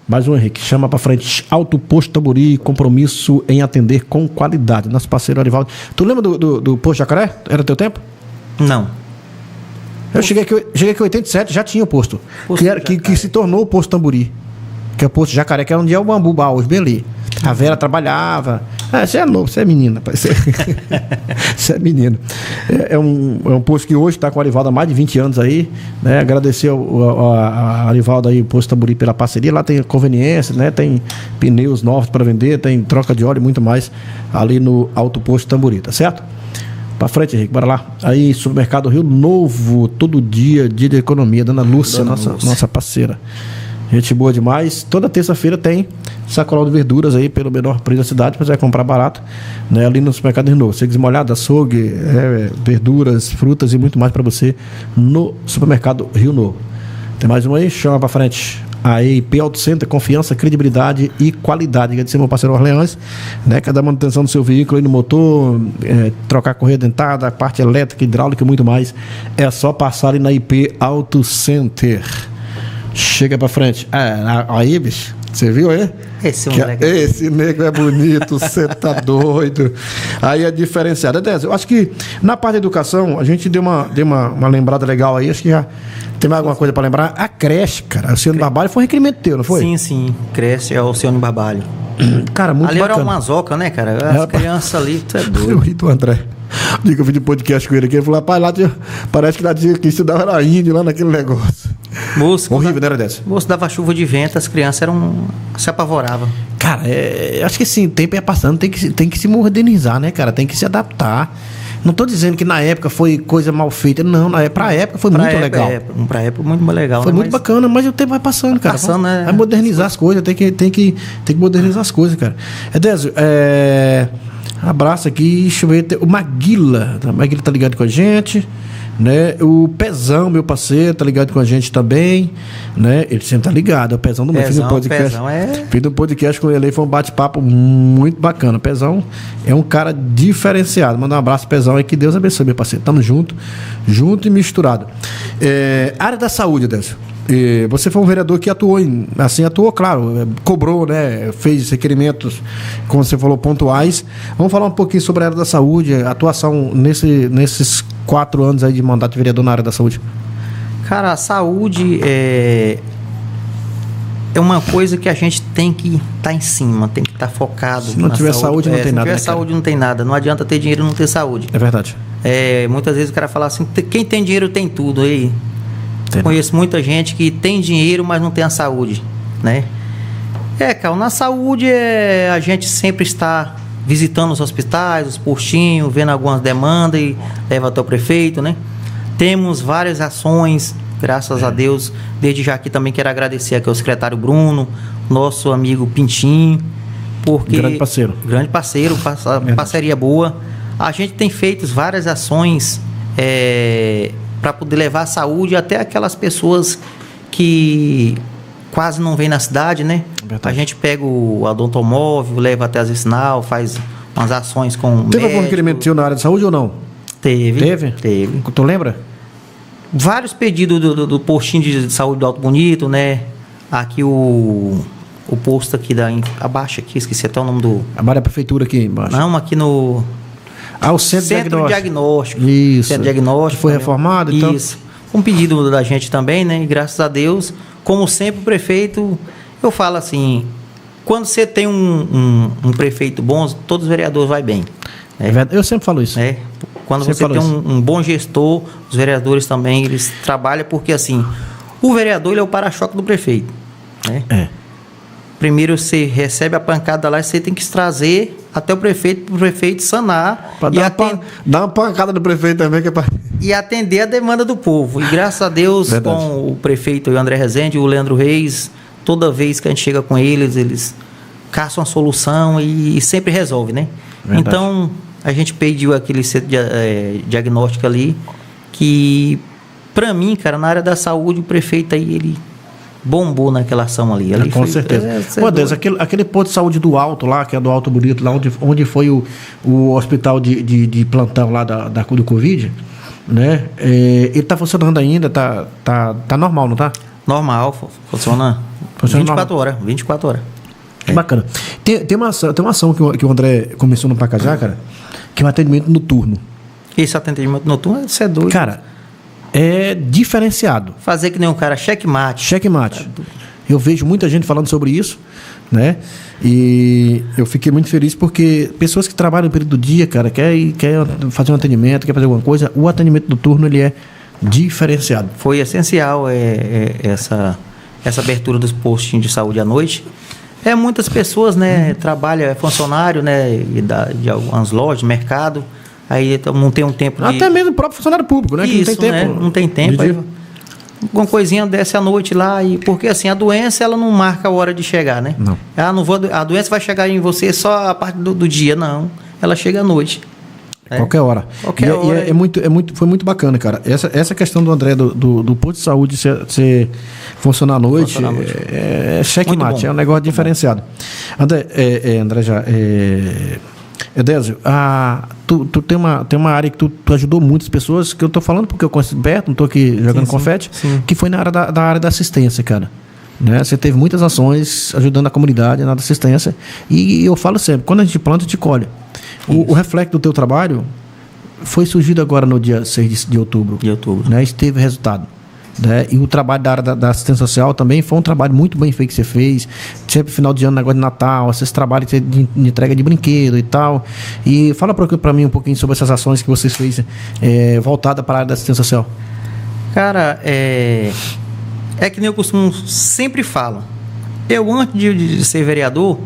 Mais um, Henrique, chama para frente. Alto Posto Tamburi, compromisso em atender com qualidade. Nosso parceiro Arivaldo. Tu lembra do Posto Jacaré? Era teu tempo? Não. Eu cheguei aqui em 87, já tinha o posto. Que se tornou o Posto Tamburi. Que é o Posto Jacaré, que era onde é o Bambu Baús, bem ali. A Vera trabalhava. Você é novo, você é menina. Você é menino. É um posto que hoje está com o Arivaldo há mais de 20 anos aí. Né? Agradecer ao Arivaldo aí, o Posto Tamburi, pela parceria. Lá tem conveniência, né? Tem pneus novos para vender, tem troca de óleo e muito mais ali no Alto Posto Tamburi, tá certo? Pra frente, Henrique, bora lá. Aí, Supermercado Rio Novo, todo dia de economia. Dona Lúcia, nossa parceira. Gente boa demais. Toda terça-feira tem sacolão de verduras aí pelo menor preço da cidade, para você comprar barato, né? Ali no supermercado Rio Novo. Secos e molhados, açougue, verduras, frutas e muito mais para você no supermercado Rio Novo. Tem mais um aí? Chama para frente. A EIP Auto Center, confiança, credibilidade e qualidade. Agradecer meu parceiro Orleans, né? Cada manutenção do seu veículo aí no motor, trocar correia dentada, parte elétrica, hidráulica e muito mais. É só passar ali na EIP Auto Center. Chega pra frente. Aí, bicho, você viu aí? Esse nego é bonito, você tá doido. Aí é diferenciado. Eu acho que na parte da educação, a gente deu uma lembrada legal aí. Acho que já tem mais alguma coisa pra lembrar. A creche, cara, o Cione Barbalho foi um requerimento teu, não foi? Sim. Creche é o Cione Barbalho. Cara, muito ali bacana. Ali era uma zoca, né, cara? As crianças ali, tu é doido. Eu ri do André. O dia que eu fiz um podcast com ele aqui, ele falou, rapaz, lá parece que lá dizia que estudava era índio lá naquele negócio. Moço, horrível, não era dessa? Moço, dava chuva de vento, as crianças se apavoravam. Cara, acho que assim, o tempo é passando, tem que se modernizar, né, cara? Tem que se adaptar. Não tô dizendo que na época foi coisa mal feita, não. Pra época foi muito legal. Pra época muito legal. Foi muito bacana, mas o tempo vai passando, cara. Vai modernizar as coisas, tem que modernizar as coisas, cara. Désio, abraço aqui, deixa eu ver, o Maguila tá ligado com a gente, né? O Pezão, meu parceiro, tá ligado com a gente também, né? Ele sempre tá ligado, o Pezão do meu filho do podcast. Fiz um podcast com ele aí, foi um bate-papo muito bacana. O Pezão é um cara diferenciado. Manda um abraço, Pezão, aí, que Deus abençoe, meu parceiro. Tamo junto e misturado. Área da saúde, Décio. Você foi um vereador que atuou, claro, cobrou, né? Fez requerimentos, como você falou, pontuais. Vamos falar um pouquinho sobre a área da saúde, a atuação nesses 4 anos aí de mandato de vereador na área da saúde. Cara, a saúde é uma coisa que a gente tem que estar em cima, tem que estar focado. Se não tiver saúde, não tem nada. Se não tiver saúde, não tem nada. Não adianta ter dinheiro e não ter saúde. É verdade. Muitas vezes o cara fala assim, quem tem dinheiro tem tudo aí. Conheço muita gente que tem dinheiro, mas não tem a saúde, né? Cara, na saúde a gente sempre está visitando os hospitais, os postinhos, vendo algumas demandas e leva até o prefeito, né? Temos várias ações, graças a Deus. Desde já aqui também quero agradecer aqui ao secretário Bruno, nosso amigo Pintinho, porque grande parceiro, parceria boa. A gente tem feito várias ações para poder levar a saúde até aquelas pessoas que quase não vêm na cidade, né? A gente pega o odontomóvel, leva até as vicinal, faz umas ações com Teve algum requerimento teu na área de saúde ou não? Teve. Tu lembra? Vários pedidos do postinho de saúde do Alto Bonito, né? Aqui o posto aqui abaixo aqui, esqueci até o nome do... Abaixo da prefeitura aqui embaixo. Não, aqui no... o Centro Diagnóstico. Isso. Centro Diagnóstico. Que foi reformado, então. Isso. Um pedido da gente também, né? E graças a Deus, como sempre, o prefeito, eu falo assim, quando você tem um prefeito bom, todos os vereadores vai bem. Eu sempre falo isso. Quando você tem um bom gestor, os vereadores também, eles trabalham, porque assim, o vereador ele é o para-choque do prefeito, né? Primeiro você recebe a pancada lá e você tem que trazer até o prefeito, para o prefeito sanar. Dar uma pancada do prefeito também. E atender a demanda do povo. E graças a Deus, verdade, com o prefeito o André Rezende e o Leandro Reis, toda vez que a gente chega com eles caçam a solução e sempre resolve, né? Verdade. Então, a gente pediu aquele centro diagnóstico ali, que, para mim, cara, na área da saúde, o prefeito aí, ele bombou naquela ação ali. Com certeza. Pô, Deus, aquele posto de saúde do Alto lá, que é do Alto Bonito, lá onde foi o hospital de plantão lá do Covid, né? Ele tá funcionando ainda, tá normal, não tá? Normal, funciona 24 horas. Que bacana. Tem uma ação que o André começou no Pacajá, cara, que é um atendimento noturno. Esse atendimento noturno, isso é doido. Cara, é diferenciado. Fazer que nem um cara, checkmate. Eu vejo muita gente falando sobre isso, né? E eu fiquei muito feliz porque pessoas que trabalham no período do dia, cara, quer fazer um atendimento, quer fazer alguma coisa, o atendimento noturno, ele é diferenciado. Foi essencial essa abertura dos postinhos de saúde à noite. Muitas pessoas, né, trabalham, é funcionário, né, de algumas lojas, mercado, aí não tem um tempo até mesmo o próprio funcionário público, né? Isso, que não tem tempo. Não tem tempo. alguma coisinha desce à noite lá, porque assim, a doença ela não marca a hora de chegar, né? Não. A doença vai chegar em você só a parte do dia, não. Ela chega à noite. Qualquer hora. Qualquer hora. Foi muito bacana, cara. Essa questão do André, do posto de saúde funcionar à noite, é checkmate, é um negócio diferenciado. André, Edésio, tu tem uma área que tu ajudou muitas pessoas, que eu tô falando porque eu conheço perto, não tô aqui jogando confete, que foi na área da área da assistência, cara. Né? Você teve muitas ações ajudando a comunidade na assistência, e eu falo sempre, quando a gente planta, a gente colhe. O reflexo do teu trabalho foi surgido agora no dia 6 de outubro. Né? Isso teve resultado. Né? E o trabalho da área da assistência social também foi um trabalho muito bem feito que você fez. Sempre final de ano, negócio de Natal, esses trabalhos de entrega de brinquedo e tal. E fala para mim um pouquinho sobre essas ações que vocês fez voltada para a área da assistência social. Cara, é que nem eu costumo sempre falo. Eu, antes de ser vereador,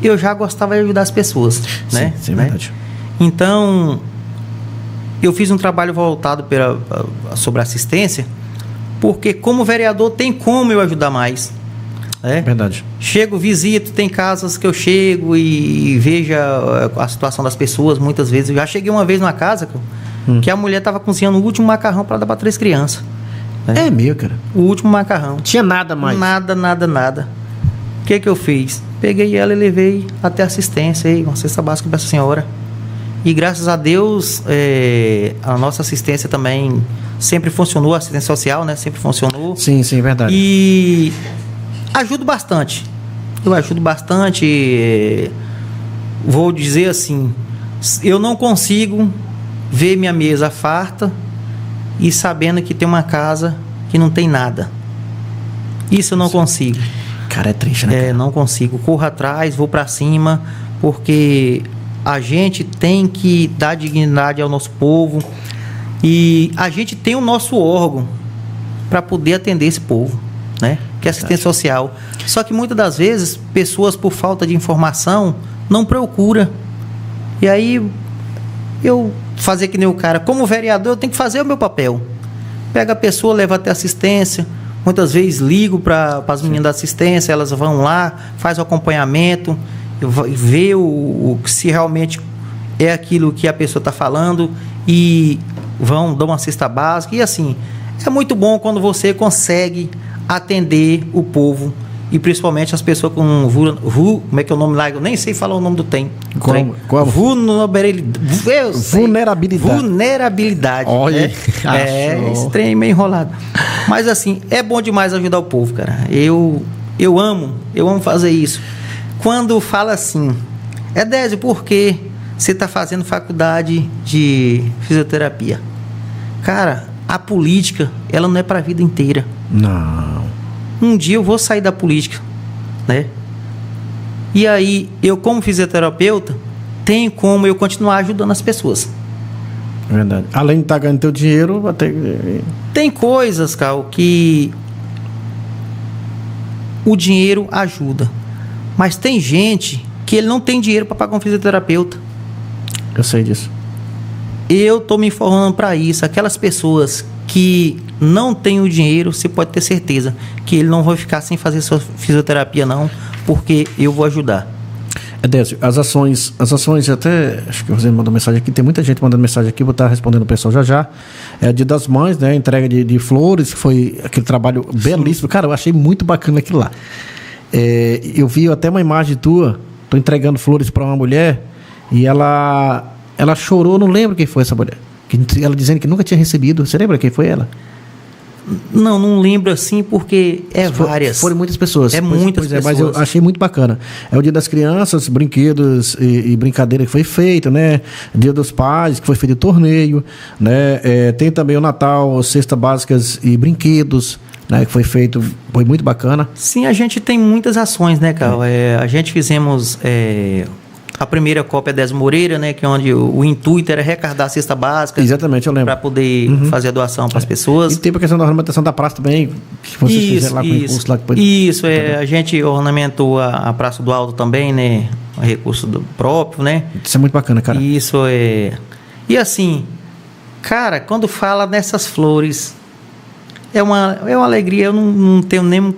eu já gostava de ajudar as pessoas, né? Sim, é verdade. Então, eu fiz um trabalho voltado sobre assistência, porque como vereador tem como eu ajudar mais. Né? Verdade. Chego, visito, tem casas que eu chego e vejo a situação das pessoas, muitas vezes. Eu já cheguei uma vez numa casa que a mulher estava cozinhando o último macarrão para dar para 3 crianças. Né? É meu, cara. O último macarrão. Tinha nada mais. Nada. O que eu fiz? Peguei ela e levei até assistência, uma cesta básica para essa senhora. E graças a Deus, a nossa assistência também sempre funcionou, a assistência social, né? Sempre funcionou. Sim, verdade. E ajudo bastante. Eu ajudo bastante. Vou dizer assim, eu não consigo ver minha mesa farta e sabendo que tem uma casa que não tem nada. Isso eu não consigo. Cara, é triste, né? Cara? Não consigo. Corro atrás, vou para cima, porque a gente tem que dar dignidade ao nosso povo e a gente tem o nosso órgão para poder atender esse povo, né? Que é assistência social. Só que muitas das vezes, pessoas por falta de informação não procuram. E aí, eu fazer que nem o cara, como vereador, eu tenho que fazer o meu papel. Pega a pessoa, leva até assistência. Muitas vezes ligo para as meninas da assistência, elas vão lá, faz o acompanhamento, vê se realmente é aquilo que a pessoa está falando e dão uma cesta básica. E assim, é muito bom quando você consegue atender o povo e principalmente as pessoas com como é que é o nome lá? Eu nem sei falar o nome do trem. Qual? Vulnerabilidade. Olha, né? Esse trem é meio enrolado. Mas assim, é bom demais ajudar o povo, cara. Eu amo fazer isso. Quando fala assim, Edésio, por que você está fazendo faculdade de fisioterapia? Cara, a política, ela não é para a vida inteira. Não. Um dia eu vou sair da política, né? E aí, eu como fisioterapeuta, tenho como eu continuar ajudando as pessoas. Verdade. Além de estar ganhando teu dinheiro, até... Tem coisas, Cal, que o dinheiro ajuda. Mas tem gente que ele não tem dinheiro para pagar um fisioterapeuta. Eu sei disso. Eu estou me informando para isso. Aquelas pessoas que não têm o dinheiro, você pode ter certeza que ele não vai ficar sem fazer sua fisioterapia, não, porque eu vou ajudar. Edésio, as ações até, acho que você mandou mensagem aqui, tem muita gente mandando mensagem aqui, vou estar respondendo o pessoal já. É Dia das Mães, né? Entrega de flores, foi aquele trabalho belíssimo. Cara, eu achei muito bacana aquilo lá. Eu vi até uma imagem tua, tô entregando flores para uma mulher e ela chorou, não lembro quem foi essa mulher. Ela dizendo que nunca tinha recebido. Você lembra quem foi ela? Não lembro assim, porque várias. Foram muitas pessoas. Muitas pessoas. Mas eu achei muito bacana. É o Dia das Crianças, brinquedos e brincadeira que foi feito, né? Dia dos Pais, que foi feito torneio, né? Tem também o Natal, cesta básicas e brinquedos, né? Que foi feito, foi muito bacana. Sim, a gente tem muitas ações, né, Carl? A gente fizemos... A primeira Copa Edésio Moreira, né, que é onde o intuito era arrecadar a cesta básica. Exatamente, eu lembro. Para poder fazer a doação para as pessoas. E tem a questão da ornamentação da praça também, que vocês fizeram lá com o recurso lá que pode... Isso, a gente ornamentou a Praça do Alto também, né, o recurso próprio, né. Isso é muito bacana, cara. Isso E assim, cara, quando fala nessas flores, é uma alegria, eu não tenho nem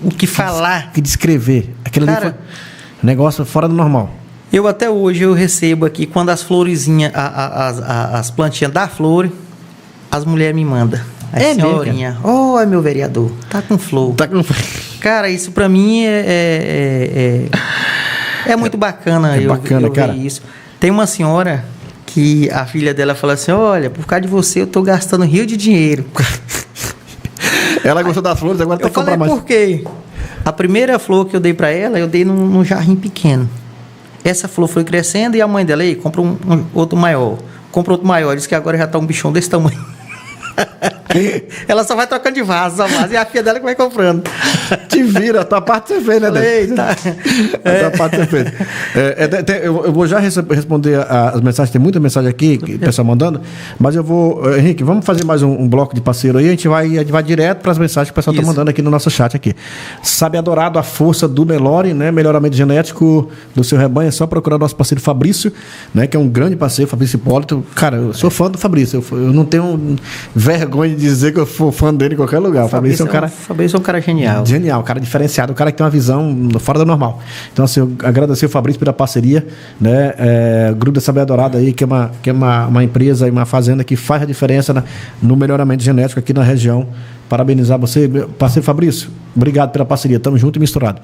o que falar. Que descrever. Aquilo ali foi um negócio fora do normal. Eu até hoje eu recebo aqui, quando as florezinhas, as plantinhas da flor, as mulheres me mandam. A senhorinha, ó, meu vereador, tá com flor. Cara, isso pra mim é muito bacana. Eu cara. ver isso. Tem uma senhora que a filha dela fala assim, olha, por causa de você eu tô gastando rio de dinheiro. Ela gostou das flores, agora tem que comprar mais. Por quê? A primeira flor que eu dei pra ela, eu dei num jardim pequeno. Essa flor foi crescendo e a mãe dela aí compra outro maior. Compra outro maior, diz que agora já tá um bichão desse tamanho. Ela só vai trocando de vaso, e a filha dela que vai comprando. Te vira, a tua parte você fez, né, Dani? Eita! A tua parte você fez. Eu vou já responder as mensagens, tem muita mensagem aqui, que o pessoal mandando, mas eu vou... Henrique, vamos fazer mais um bloco de parceiro aí, a gente vai direto para as mensagens que o pessoal está mandando aqui no nosso chat aqui. Sabe adorado a força do Nelore, né? Melhoramento genético do seu rebanho, é só procurar o nosso parceiro Fabrício, né? Que é um grande parceiro, Fabrício Hipólito. Cara, eu sou fã do Fabrício, eu não tenho vergonha de dizer que eu sou fã dele em qualquer lugar. O Fabrício é um cara genial. Genial, um cara diferenciado, um cara que tem uma visão fora do normal. Então, assim, eu agradecer o Fabrício pela parceria, né? O Grupo da Saber Adorada aí, que é uma empresa e uma fazenda que faz a diferença no melhoramento genético aqui na região. Parabenizar você, parceiro Fabrício. Obrigado pela parceria. Tamo junto e misturado.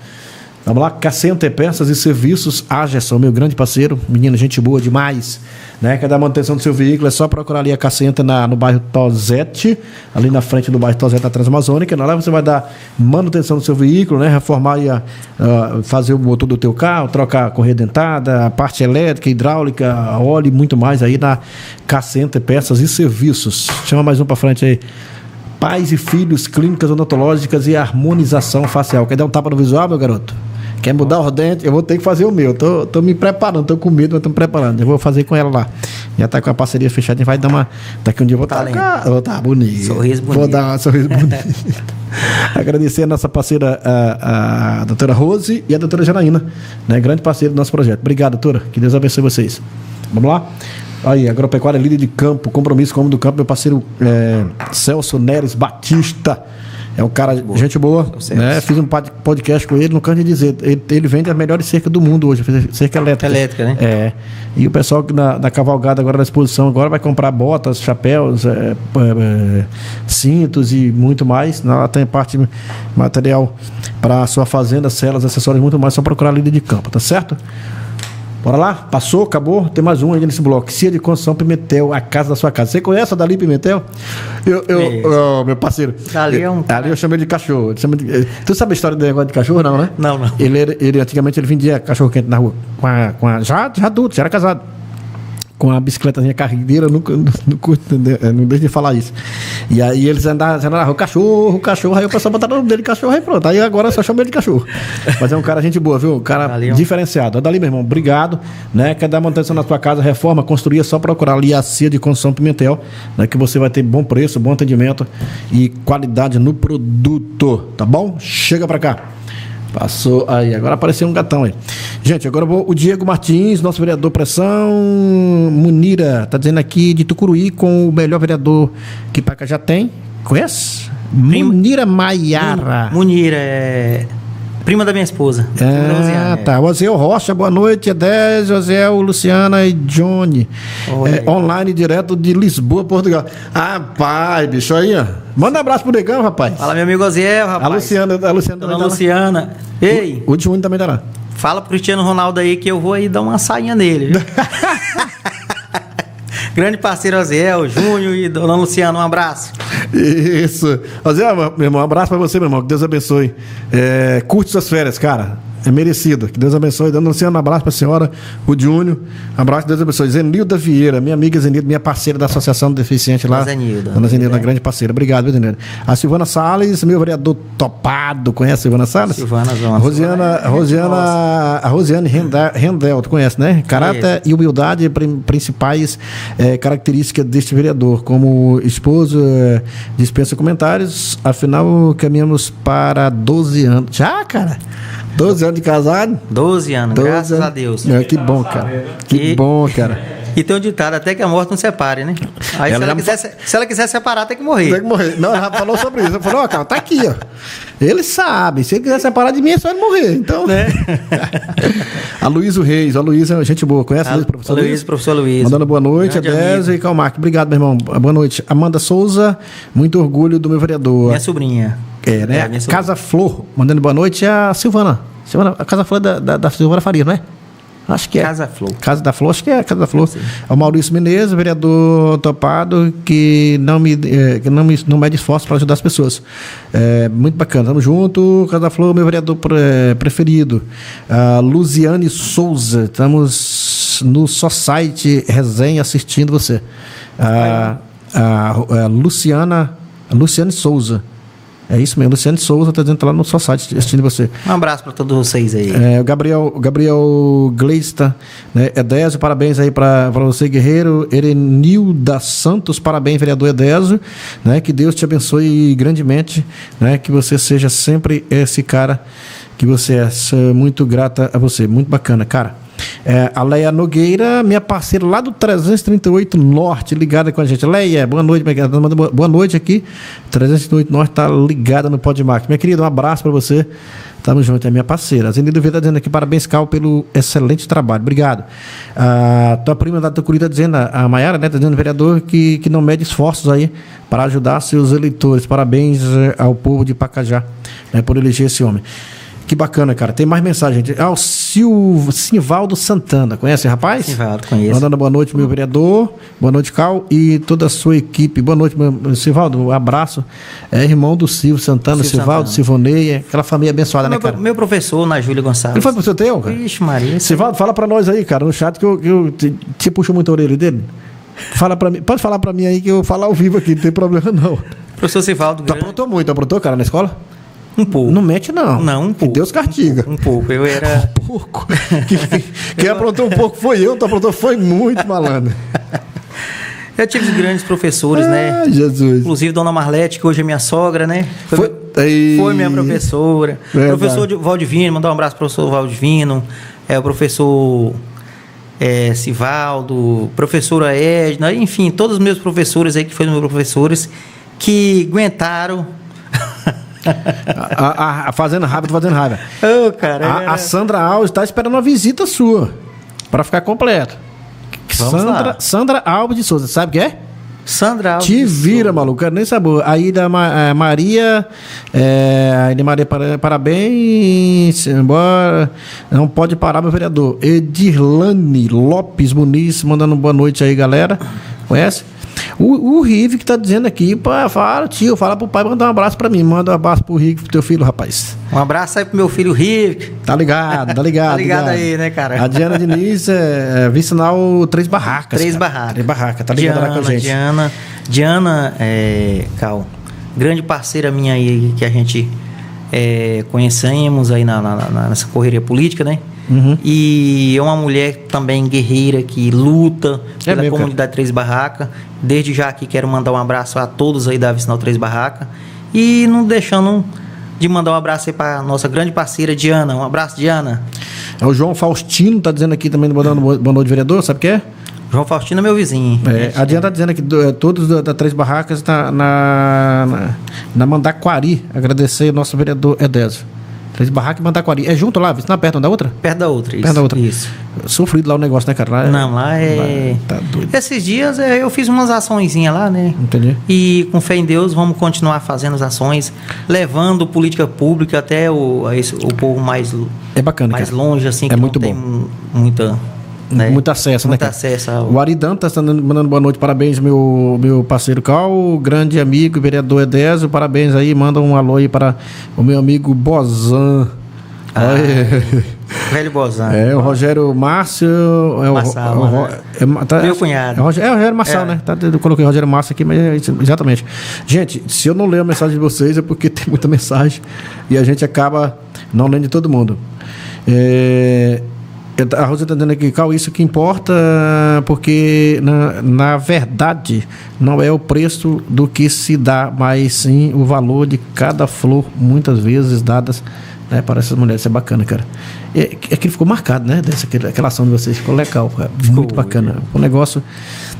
Vamos lá, Cacenta Peças e Serviços, Agerson, meu grande parceiro, menino, gente boa demais, né? Quer dar manutenção do seu veículo, é só procurar ali a Cacenta no bairro Tosete, ali na frente do bairro Tosete, na Transamazônica. Lá você vai dar manutenção do seu veículo, né? Reformar e fazer o motor do teu carro, trocar a correia dentada, a parte elétrica, hidráulica, óleo e muito mais aí na Cacenta Peças e Serviços. Chama mais um pra frente aí. Pais e Filhos, clínicas odontológicas e harmonização facial. Quer dar um tapa no visual, meu garoto? Quer mudar os dentes? Eu vou ter que fazer o meu. Tô me preparando, tô com medo, mas tô me preparando. Eu vou fazer com ela lá. Já tá com a parceria fechada, a gente vai dar uma... Daqui um dia eu vou tá bonito. Sorriso bonito. Vou dar um sorriso bonito. Agradecer a nossa parceira, a doutora Rose e a doutora Janaína, né? Grande parceira do nosso projeto. Obrigado, doutora. Que Deus abençoe vocês. Vamos lá? Aí, Agropecuária Líder de Campo, compromisso com o homem do campo, meu parceiro Celso Neres Batista. É um cara, gente boa, né? Fiz um podcast com ele, não canso de dizer. Ele vende as melhores cercas do mundo hoje, cerca elétrica. Elétrica, né? E o pessoal que na cavalgada agora, na exposição, agora vai comprar botas, chapéus, cintos e muito mais. Lá tem parte material para a sua fazenda, celas, acessórios, muito mais. Só procurar Líder de Campo, tá certo? Bora lá? Passou? Acabou? Tem mais um ainda nesse bloco. Cia de Construção Pimentel, a casa da sua casa. Você conhece a Dali Pimentel? Meu parceiro. Ali eu chamei de cachorro. Tu sabe a história do negócio de cachorro, não, né? Não. Ele antigamente ele vendia cachorro quente na rua. Já adulto, já era casado. Com a bicicletazinha carreira, não deixa de falar isso. E aí eles andavam na rua, cachorro, aí o pessoal botava o nome dele de cachorro, aí pronto. Aí agora só chama ele de cachorro. Mas é um cara gente boa, viu? Um cara diferenciado. Dali, meu irmão, obrigado. Né? Quer dar manutenção na tua casa, reforma, construir, é só procurar ali a Cia de Construção Pimentel, né? Que você vai ter bom preço, bom atendimento e qualidade no produto, tá bom? Chega pra cá. Passou aí, agora apareceu um gatão aí. Gente, agora o Diego Martins, nosso vereador pressão, Munira, tá dizendo aqui de Tucuruí, com o melhor vereador que Pacajá tem. Conhece? Munira Maiara. Munira é prima da minha esposa. Tá. O Oziel Rocha, boa noite. 10, Oziel, Luciana e Johnny. Online, direto de Lisboa, Portugal. Rapaz, bicho, aí, ó. Manda um abraço pro Negão, rapaz. Fala, meu amigo Oziel, rapaz. A Luciana também tá lá. Luciana. Ei. O Johnny também tá lá. Fala pro Cristiano Ronaldo aí que eu vou aí dar uma sainha nele, viu? Grande parceiro Oziel, Júnior e Dona Luciana, um abraço. Isso. Oziel, meu irmão, um abraço pra você, meu irmão. Que Deus abençoe. Curte suas férias, cara. É merecido. Que Deus abençoe. Dona Luciana, um abraço pra senhora. O Júnior, um abraço. Que Deus abençoe. Zenilda Vieira, minha amiga Zenilda, minha parceira da Associação do Deficiente lá. Dona Zenilda, grande parceira. Obrigado, Zenilda. A Silvana Salles, meu vereador topado. Conhece a Silvana Salles? A Rosiane Rendel, tu conhece, né? Caráter e humildade, principais características deste vereador. Como esposo, dispensa comentários. Afinal, caminhamos para 12 anos. Já, cara? 12 anos de casado? 12 anos, graças a Deus. Que bom, cara. Que bom, cara. E tem um ditado, até que a morte não separe, né? Aí se ela quiser separar, tem que morrer. Tem que morrer. Não, ela falou sobre isso. Ela falou, ó, cara, tá aqui, ó. Ele sabe. Se ele quiser separar de mim, é só ele morrer. Então, né? A Luísa Reis. A Luísa é gente boa. Conhece a Luísa, professor Luiz? Professor Luiz. Mandando boa noite. Adésio e Calmarque. Obrigado, meu irmão. Boa noite. Amanda Souza. Muito orgulho do meu vereador. Minha sobrinha. É, né? Casa Flor. Mandando boa noite. A Silvana. A Casa Flor da Silvana Faria, não é? Acho que é. Casa Flor. Casa da Flor, acho que é Casa da Flor. É o Maurício Menezes, vereador topado, que não mede esforço para ajudar as pessoas. Muito bacana. Tamo junto. Casa da Flor, meu vereador preferido. Luziane Souza. Estamos no Society Resenha assistindo você. Luciane Souza. É isso mesmo, Luciano Souza está dizendo que tá lá no seu site assistindo você. Um abraço para todos vocês aí. O Gabriel Gleista, né? Edésio, parabéns aí para você, guerreiro. Erenilda Santos, parabéns, vereador Edésio, né? Que Deus te abençoe grandemente, né? Que você seja sempre esse cara que você é. Sou muito grata a você, muito bacana, cara. A Leia Nogueira, minha parceira lá do 338 Norte, ligada com a gente. Leia, boa noite, boa noite aqui. 338 Norte tá ligada no Podmac. Minha querida, um abraço para você. Tamo junto, é minha parceira. A Zenildo Vieira tá dizendo aqui, parabéns, Cal, pelo excelente trabalho. Obrigado. Tua prima da Tucuri tá dizendo, a Maiara, né, tá dizendo, vereador, que não mede esforços aí para ajudar seus eleitores. Parabéns ao povo de Pacajá, né, por eleger esse homem. Que bacana, cara. Tem mais mensagem. O Sivaldo Santana. Conhece, rapaz? Sivaldo, conheço. Mandando boa noite, meu vereador. Boa noite, Cal, e toda a sua equipe. Boa noite, meu Sivaldo. Um abraço. É irmão do Silvio Santana, Sivaldo, Silvoneia. Aquela família abençoada, né, cara? Meu professor, na Júlia Gonçalves. Ele foi professor teu, cara? Ixi, Maria. Sivaldo, fala pra nós aí, cara, no chat que eu te puxo muito a orelha dele. Fala pra mim. Pode falar pra mim aí que eu vou falar ao vivo aqui, não tem problema não. Professor Sivaldo. Tu aprontou muito, aprontou, cara, na escola? Um pouco. Não mete, não. Não, um pouco. Que Deus castiga. Um pouco. Eu era... Um pouco. Quem aprontou um pouco foi eu, tu aprontou foi muito, malandro. Eu tive grandes professores, né? Jesus. Inclusive Dona Marlete, que hoje é minha sogra, né? Foi minha professora. Professor Valdivino, mandar um abraço pro professor Valdivino. O professor Sivaldo, professora Edna, enfim, todos os meus professores aí, que foram meus professores, que aguentaram... Fazendo raiva. Oh, cara, a Sandra Alves está esperando uma visita sua para ficar completo. Sandra Alves de Souza, sabe o que é? Sandra Alves. Te vira, maluco, quero nem saber. Aí da Maria, parabéns. Embora, não pode parar, meu vereador. Edirlane Lopes Muniz, mandando boa noite aí, galera. Conhece? O Rive que tá dizendo aqui, fala pro pai mandar um abraço pra mim. Manda um abraço pro Rive, pro teu filho, rapaz. Um abraço aí pro meu filho Rive. Tá ligado. Tá ligado aí, né, cara? A Diana Diniz vicinal Três Barracas. Três Barracas, tá ligado lá com a gente. Diana, Cal, grande parceira minha aí, que a gente conhecemos aí nessa correria política, né? Uhum. E é uma mulher também guerreira que luta pela comunidade Três Barracas. Desde já aqui quero mandar um abraço a todos aí da Vicinal Três Barracas. E não deixando de mandar um abraço aí para nossa grande parceira Diana. Um abraço, Diana. O João Faustino tá dizendo aqui também, mandando boa noite, vereador, sabe o que é? João Faustino é meu vizinho. A Diana tá dizendo aqui, todos da Três Barracas na Mandaquari. Agradecer ao nosso vereador Edésio. Três Barracas e Mandaquari. É junto lá? Não é perto da outra? Perto da outra, isso. Perto da outra. Isso. Sofrido lá o negócio, né, cara? Lá é... Tá doido. Esses dias eu fiz umas açõezinhas lá, né? Entendi. E com fé em Deus vamos continuar fazendo as ações, levando política pública até o povo mais... É bacana, mais cara. Longe, assim, que muito não bom. Tem muita... Né? Muito acesso, muito né? Acesso O Ari Dantas está mandando boa noite, parabéns, meu parceiro Cal, grande amigo, vereador Edésio, parabéns aí, manda um alô aí para o meu amigo Bozan. Velho Bozan. O Rogério Márcio. Meu cunhado. É o Rogério Marçal, né? Eu coloquei Rogério Márcio aqui, mas exatamente. Gente, se eu não ler a mensagem de vocês é porque tem muita mensagem e a gente acaba não lendo de todo mundo. A Rosa está dizendo aqui, Cal, isso que importa, porque na verdade não é o preço do que se dá, mas sim o valor de cada flor, muitas vezes dadas né, para essas mulheres. Isso é bacana, cara. É que ficou marcado, né? Aquela ação de vocês ficou legal, cara. Muito bacana. O negócio.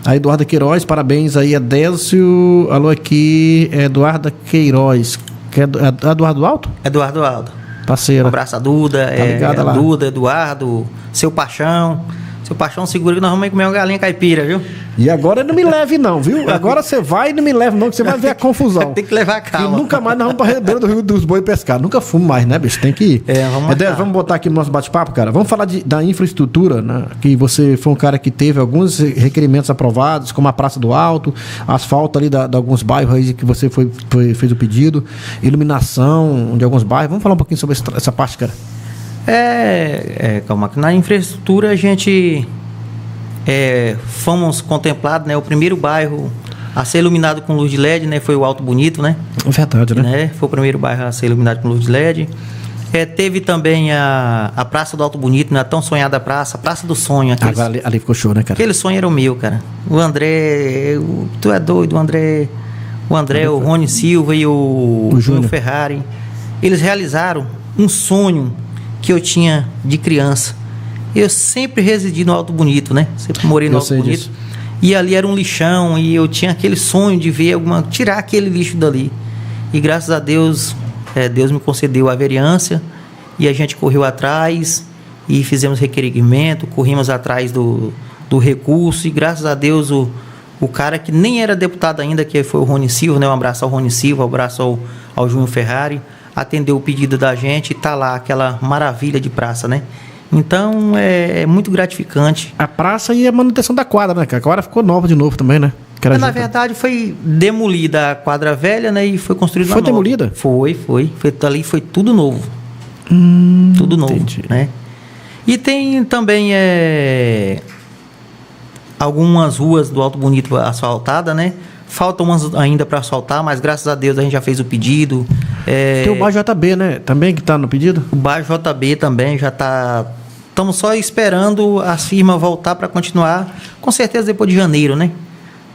A Eduarda Queiroz, parabéns aí, Adélcio. Alô, aqui, Eduarda Queiroz. Que é Eduardo Alto? Eduardo Alto. Parceira. Um abraço a Duda, Tá ligada lá. Duda, Eduardo, Seu Paixão. Seu Paixão segura que nós vamos comer uma galinha caipira, viu? E agora não me leve não, viu? Agora você vai e não me leve não, que você vai ver a confusão. Tem que levar a calma. E nunca mais nós vamos pra Ribeira do Rio dos Boi pescar. Nunca fumo mais, né, bicho? Tem que ir. Vamos botar aqui no nosso bate-papo, cara. Vamos falar da infraestrutura, né? Que você foi um cara que teve alguns requerimentos aprovados, como a Praça do Alto, asfalto ali de alguns bairros aí que você fez o pedido, iluminação de alguns bairros. Vamos falar um pouquinho sobre essa parte, cara. Calma, na infraestrutura a gente fomos contemplados, né? O primeiro bairro a ser iluminado com luz de LED, né? Foi o Alto Bonito, né? Verdade, né? Foi o primeiro bairro a ser iluminado com luz de LED. Teve também a Praça do Alto Bonito, né? A tão sonhada praça do sonho. Agora ali ficou show, né, cara? Aquele sonho era o meu, cara. O André, tu é doido, o André, o Rony Silva e o Júnior Ferrari. Eles realizaram um sonho que eu tinha de criança. Eu sempre residi no Alto Bonito, né? Sempre morei no Alto Bonito. Disso. E ali era um lixão e eu tinha aquele sonho de ver tirar aquele lixo dali. E graças a Deus, Deus me concedeu a vereança e a gente correu atrás e fizemos requerimento, corrimos atrás do recurso e graças a Deus o cara que nem era deputado ainda, que foi o Rony Silva, né? Um abraço ao Rony Silva, um abraço ao Júnior Ferrari, atendeu o pedido da gente e tá lá aquela maravilha de praça, né? Então é muito gratificante. A praça e a manutenção da quadra, né, cara? A quadra ficou nova de novo também, né? Na verdade foi demolida a quadra velha, né? E foi construída uma nova. Foi demolida? Foi. Ali foi tudo novo. Tudo novo, entendi. Né? E tem também algumas ruas do Alto Bonito asfaltadas, né? Faltam umas ainda para asfaltar, mas graças a Deus a gente já fez o pedido. Tem o bairro JB, né? Também que está no pedido? O bairro JB também já está. Estamos só esperando as firmas voltar para continuar, com certeza depois de janeiro, né?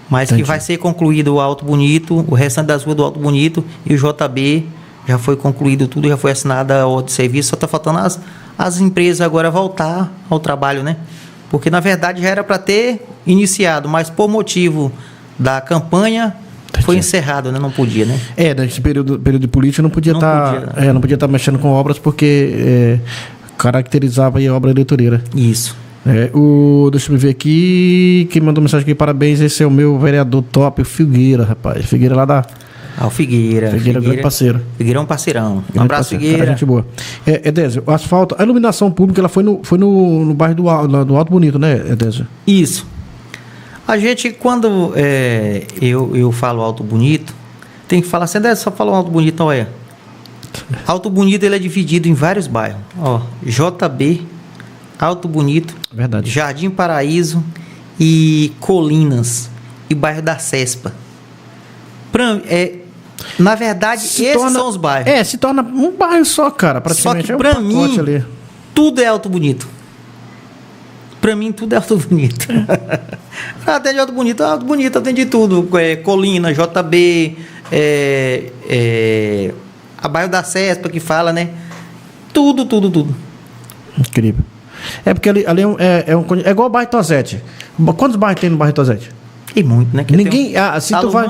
Mas entendi. Que vai ser concluído o Alto Bonito, o restante das ruas do Alto Bonito e o JB já foi concluído tudo, já foi assinada a ordem de serviço, só está faltando as empresas agora voltar ao trabalho, né? Porque na verdade já era para ter iniciado, mas por motivo da campanha foi encerrado, né? Não podia, né? Nesse período de política não podia estar mexendo com obras porque caracterizava aí a obra eleitoreira. Isso. Deixa eu ver aqui, quem mandou mensagem aqui, parabéns, esse é o meu vereador top, o Figueira, rapaz. Figueira lá da... o Figueira. Figueira é grande parceiro. Figueira é um parceirão. Um abraço, Figueira. Cara, gente boa. Edésio, o asfalto, a iluminação pública, ela foi no bairro do Alto Bonito, né, Edésio? Isso. A gente, quando eu falo Alto Bonito, tem que falar assim, só fala Alto Bonito, não é? Alto Bonito, ele é dividido em vários bairros. JB, Alto Bonito, verdade. Jardim Paraíso e Colinas e bairro da Cespa. Na verdade, são os bairros. Se torna um bairro só, cara. Praticamente. Só que pra mim, ali. Tudo é Alto Bonito. Pra mim, tudo é Alto Bonito. Atende Alto Bonito, atende tudo. Colina, JB, a bairro da Cespa que fala, né? Tudo. Incrível. Porque ali é igual o bairro Tosete. Quantos bairros tem no bairro Tosete? Tem muito, né? Ninguém. Se tu vai.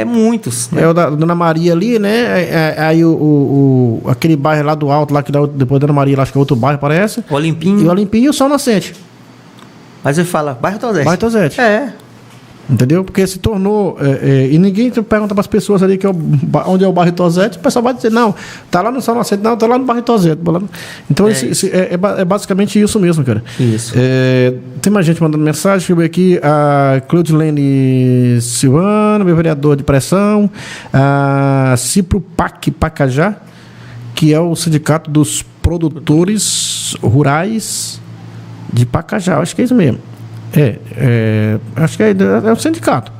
Muitos. Né? O da Dona Maria ali, né? Aí aquele bairro lá do alto, lá que depois da Dona Maria, acho que é outro bairro, parece. O Olimpinho. E o Olimpinho e o Sol Nascente. Mas ele fala, bairro Tosete. Bairro Tosete. Entendeu? Porque se tornou. E ninguém pergunta para as pessoas ali onde é o bairro Tosete, o pessoal vai dizer, não, tá lá no São Nascente, não, tá lá no bairro Tosete. Então é basicamente isso mesmo, cara. Isso. Tem mais gente mandando mensagem, deixa eu ver aqui. A Claudilene Silvana, meu vereador de pressão. A Cipro PAC Pacajá, que é o Sindicato dos Produtores Rurais de Pacajá, acho que é isso mesmo. Acho que é o sindicato.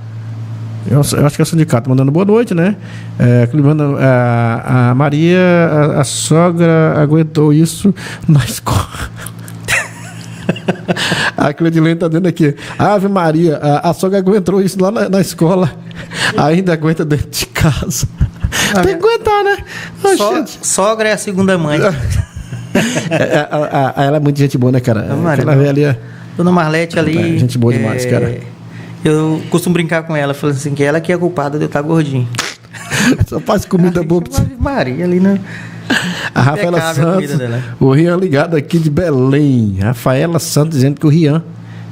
Eu acho que é o sindicato. Mandando boa noite, né? A Maria, a sogra aguentou isso na escola. A Cleudilene tá dando aqui. Ave Maria, a sogra aguentou isso lá na escola. Ainda aguenta dentro de casa. Tem que aguentar, né? Sogra é a segunda mãe. Ela é muito gente boa, né, cara? Aquela velha... Dona Marlete ali... gente boa demais, cara. Eu costumo brincar com ela, falando assim, que ela que é culpada de eu estar gordinho. Só faz comida boa pra você. Maria ali, né? A Rafaela Santos, o Rian ligado aqui de Belém. Rafaela Santos dizendo que o Rian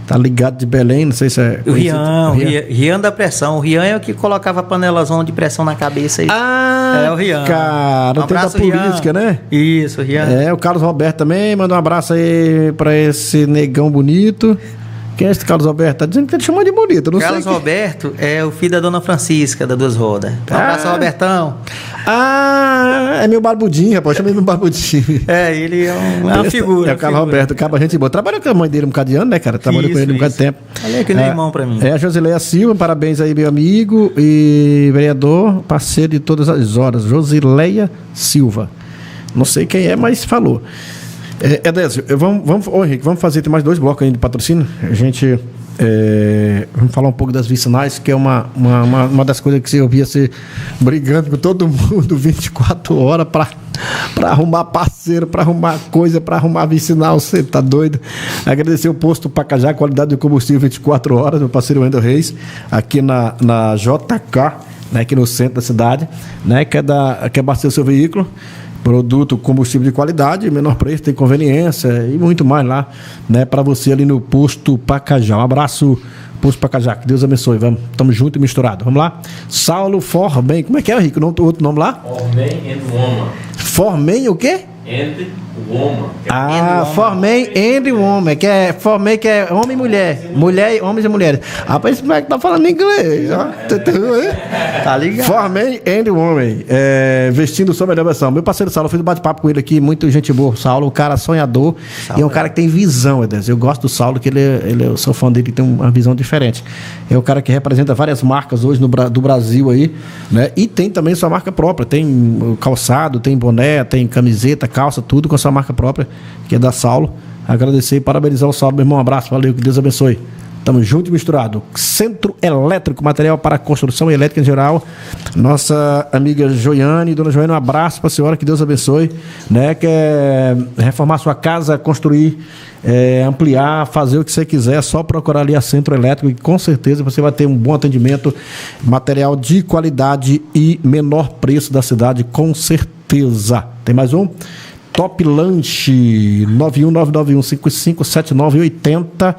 tá ligado de Belém, não sei se é... O Rian da pressão. O Rian é o que colocava a panelazona de pressão na cabeça aí. É o Rian. Cara, tem da política, né? Isso, o Rian. O Carlos Roberto também, manda um abraço aí pra esse negão bonito. Quem é esse Carlos Roberto? Tá dizendo que ele chamou de bonito, não Carlos sei. Roberto é o filho da Dona Francisca, da Duas Rodas. Um abraço, Robertão. É meu barbudinho, rapaz. Chamei meu barbudinho. Ele é uma figura. É o Carlos Roberto, acaba gente boa. Trabalhou com a mãe dele um bocado de ano, né, cara? Trabalhou com ele um bocado de tempo. Olha aí que nem irmão pra mim. A Josileia Silva, parabéns aí, meu amigo e vereador, parceiro de todas as horas. Josileia Silva. Não sei quem é, mas falou. Edésio, Henrique, vamos fazer, tem mais 2 blocos aí de patrocínio. A gente vamos falar um pouco das vicinais, que é uma das coisas que eu via você brigando com todo mundo 24 horas para arrumar parceiro, para arrumar coisa, para arrumar vicinal. Você tá doido? Agradecer o posto Pacajá, qualidade do combustível 24 horas, meu parceiro Wendel Reis, aqui na JK, né, aqui no centro da cidade, né, quer abastecer o seu veículo. Produto, combustível de qualidade, menor preço, tem conveniência e muito mais lá, né, para você ali no Posto Pacajá. Um abraço, Posto Pacajá, que Deus abençoe. Vamos, tamo junto e misturado. Vamos lá. Saulo Formem, como é que é, Henrique? O outro nome lá? Formem and Woman. Formem o quê? And Woman. Formem and Woman, que é Formem, que é homem e mulher. Homens e mulheres. Rapaz, esse moleque tá falando inglês. Tá ligado? Formem and Woman. Vestindo sua melhor versão. Meu parceiro Saulo, eu fiz um bate-papo com ele aqui, muito gente boa. Saulo, um cara sonhador. Saulo, e é um cara que tem visão, Edésio. Eu gosto do Saulo, que eu sou fã dele, que tem uma visão diferente. É um cara que representa várias marcas hoje do Brasil aí, né? E tem também sua marca própria. Tem calçado, tem boné, tem camiseta, calça, tudo com a sua marca própria, que é da Saulo. Agradecer e parabenizar o Saulo, meu irmão. Um abraço, valeu, que Deus abençoe. Tamo junto e misturado. Centro Elétrico, material para construção e elétrica em geral. Nossa amiga Joiane, dona Joiane, um abraço para a senhora, que Deus abençoe, né? Quer reformar sua casa, construir, ampliar, fazer o que você quiser, é só procurar ali a Centro Elétrico e com certeza você vai ter um bom atendimento, material de qualidade e menor preço da cidade, com certeza. Tem mais um? Top Lanche 91991557980.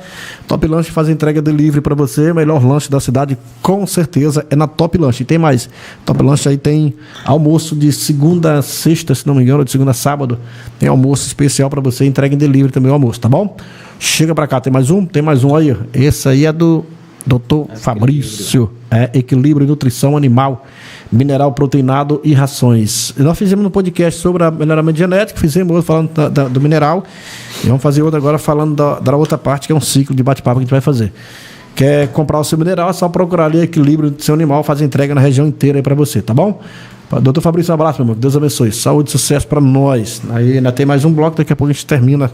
Top Lanche faz entrega delivery para você, melhor lanche da cidade, com certeza é na Top Lanche. E tem mais, Top Lanche aí tem almoço de segunda a sexta, se não me engano, de segunda a sábado, tem almoço especial para você, entrega em delivery também o almoço, tá bom? Chega para cá, tem mais um aí, esse aí é do Dr. Fabrício, Equilíbrio e Nutrição Animal, mineral proteinado e rações. Nós fizemos um podcast sobre a melhoramento genético, fizemos outro falando do mineral, e vamos fazer outro agora falando da outra parte, que é um ciclo de bate-papo que a gente vai fazer. Quer comprar o seu mineral, é só procurar ali Equilíbrio do seu animal, fazer entrega na região inteira aí para você, tá bom? Doutor Fabrício, um abraço, meu irmão, que Deus abençoe, saúde e sucesso para nós. Aí ainda tem mais um bloco, daqui a pouco a gente termina.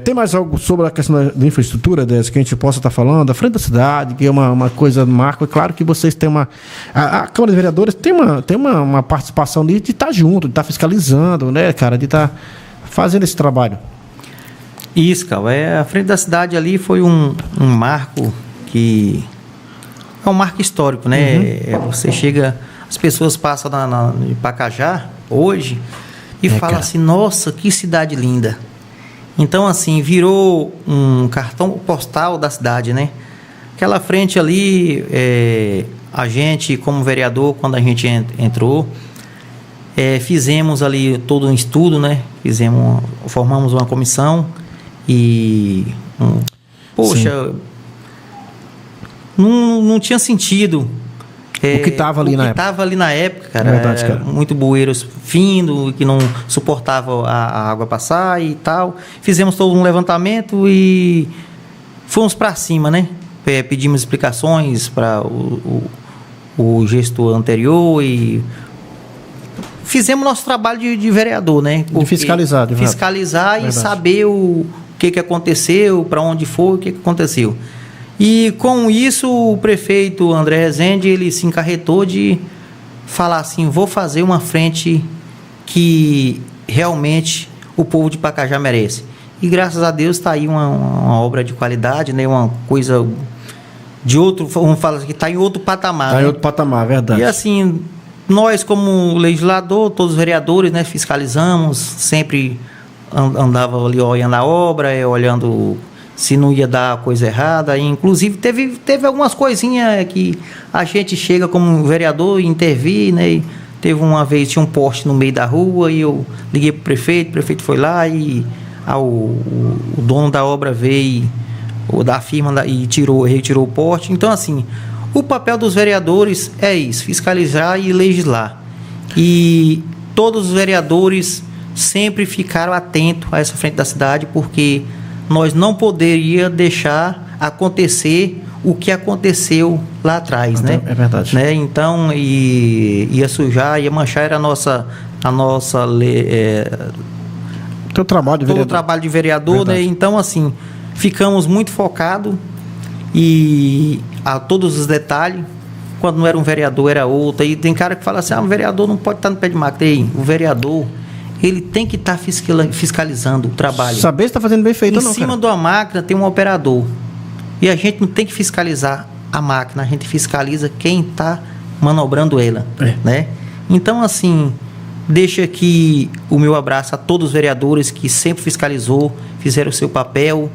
Tem mais algo sobre a questão da infraestrutura, Décio, que a gente possa estar falando? A frente da cidade, que é uma coisa marco. É claro que vocês têm a Câmara de Vereadores tem uma participação de estar junto, de estar fiscalizando, né, cara, de estar fazendo esse trabalho. Isso, cara. A frente da cidade ali foi um marco que... É um marco histórico, né? Uhum. Você chega... As pessoas passam em Pacajá, hoje, e falam cara, assim, nossa, que cidade linda. Então, assim, virou um cartão postal da cidade, né? Aquela frente ali, a gente, como vereador, quando a gente entrou, fizemos ali todo um estudo, né? Formamos uma comissão e... não tinha sentido... o que estava ali na época, cara, verdade, cara. Muito bueiros findo, que não suportava a água passar e tal. Fizemos todo um levantamento e fomos para cima, né? Pedimos explicações para o gestor anterior e fizemos nosso trabalho de vereador, né? De fiscalizar. Fiscalizar e saber o que aconteceu, para onde foi, o que aconteceu. E com isso o prefeito André Rezende, ele se encarretou de falar assim, vou fazer uma frente que realmente o povo de Pacajá merece. E graças a Deus está aí uma obra de qualidade, né? Uma coisa de outro, vamos falar que está em outro patamar. Está em né? outro patamar, verdade. E assim, nós como legislador, todos os vereadores, né, fiscalizamos, sempre andava ali olhando a obra, olhando se não ia dar coisa errada. E, inclusive teve algumas coisinhas que a gente chega como vereador e intervir, né? E teve uma vez, tinha um poste no meio da rua e eu liguei pro prefeito, o prefeito foi lá e o dono da obra veio, o da firma, e retirou o poste. Então, assim, o papel dos vereadores é isso, fiscalizar e legislar. E todos os vereadores sempre ficaram atentos a essa frente da cidade, porque nós não poderíamos deixar acontecer o que aconteceu lá atrás, né? É verdade. Né? Então, ia sujar, ia manchar, era a nossa Teu trabalho de vereador. todo o trabalho de vereador, né? Então, assim, ficamos muito focados e a todos os detalhes. Quando não era um vereador, era outro. E tem cara que fala assim, o vereador não pode estar no pé de máquina. Ei, o vereador, ele tem que estar fiscalizando o trabalho. Saber se está fazendo bem feito ou não, Em cima cara. de uma máquina tem um operador. E a gente não tem que fiscalizar a máquina, a gente fiscaliza quem está manobrando ela, né? Então, assim, deixa aqui o meu abraço a todos os vereadores que sempre fiscalizou, fizeram o seu papel,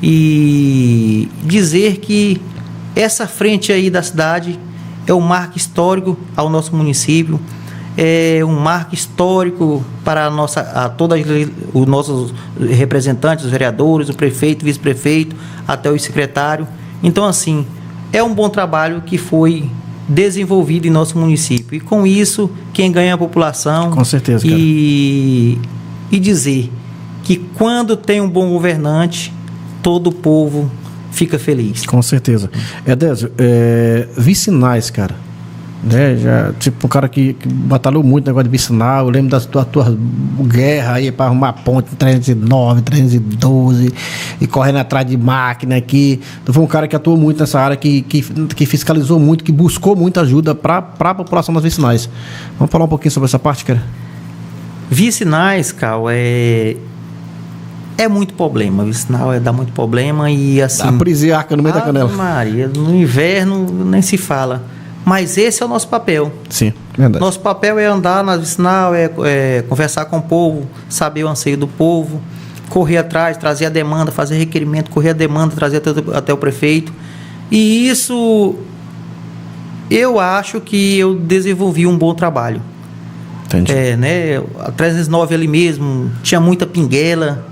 e dizer que essa frente aí da cidade é um marco histórico ao nosso município, é um marco histórico para todos os nossos representantes, os vereadores, o prefeito, o vice-prefeito, até o secretário. Então, assim, é um bom trabalho que foi desenvolvido em nosso município. E com isso, quem ganha é a população. Com certeza, cara. E dizer que quando tem um bom governante, todo o povo fica feliz. Com certeza. Edésio, vicinais, cara. Né? Já, tipo, um cara que batalhou muito no negócio de vicinal. Eu lembro da tua guerra aí para arrumar ponte 309, 312 e correndo atrás de máquina aqui. Tu foi um cara que atuou muito nessa área, que fiscalizou muito, que buscou muita ajuda para a população das vicinais. Vamos falar um pouquinho sobre essa parte, cara? Vicinais, Cal, é muito problema. Vicinal dá muito problema e assim... A prisiarca no meio da canela. Maria, no inverno nem se fala. Mas esse é o nosso papel. Sim, verdade. Nosso papel é andar na vicinal, conversar com o povo, saber o anseio do povo, correr atrás, trazer a demanda, fazer requerimento, correr a demanda, trazer até o prefeito. E isso, eu acho que eu desenvolvi um bom trabalho. Entendi. Né? A 309 ali mesmo, tinha muita pinguela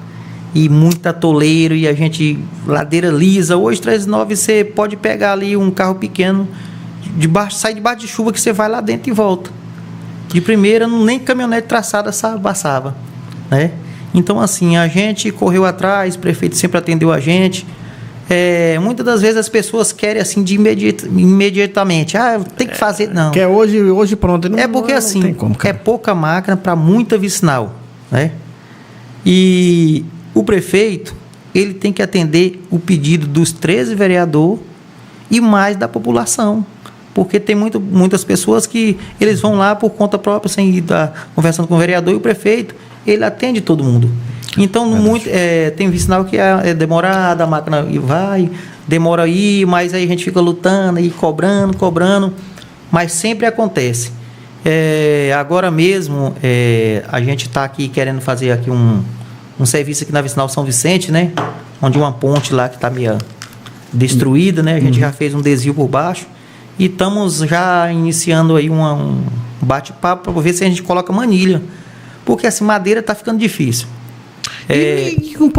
e muita toleiro, e a gente, ladeira lisa. Hoje, 309, você pode pegar ali um carro pequeno, sai debaixo de chuva que você vai lá dentro e volta. De primeira, nem caminhonete traçada passava, né? Então, assim, a gente correu atrás, o prefeito sempre atendeu a gente. Muitas das vezes as pessoas querem assim de imediatamente. Tem que fazer. Não. Que é hoje pronto. Não, Porque não assim, tem como, é pouca máquina para muita vicinal, né? E o prefeito, ele tem que atender o pedido dos 13 vereadores e mais da população. Porque tem muitas pessoas que eles vão lá por conta própria, sem estar conversando com o vereador, e o prefeito, ele atende todo mundo. Então, tem vicinal que é demorada, a máquina demora aí, mas aí a gente fica lutando e cobrando, mas sempre acontece. Agora mesmo, a gente está aqui querendo fazer aqui um serviço aqui na vicinal São Vicente, né? Onde uma ponte lá que está meio destruída, né? A gente já fez um desvio por baixo. E estamos já iniciando aí um bate-papo para ver se a gente coloca manilha. Porque assim, madeira está ficando difícil. E com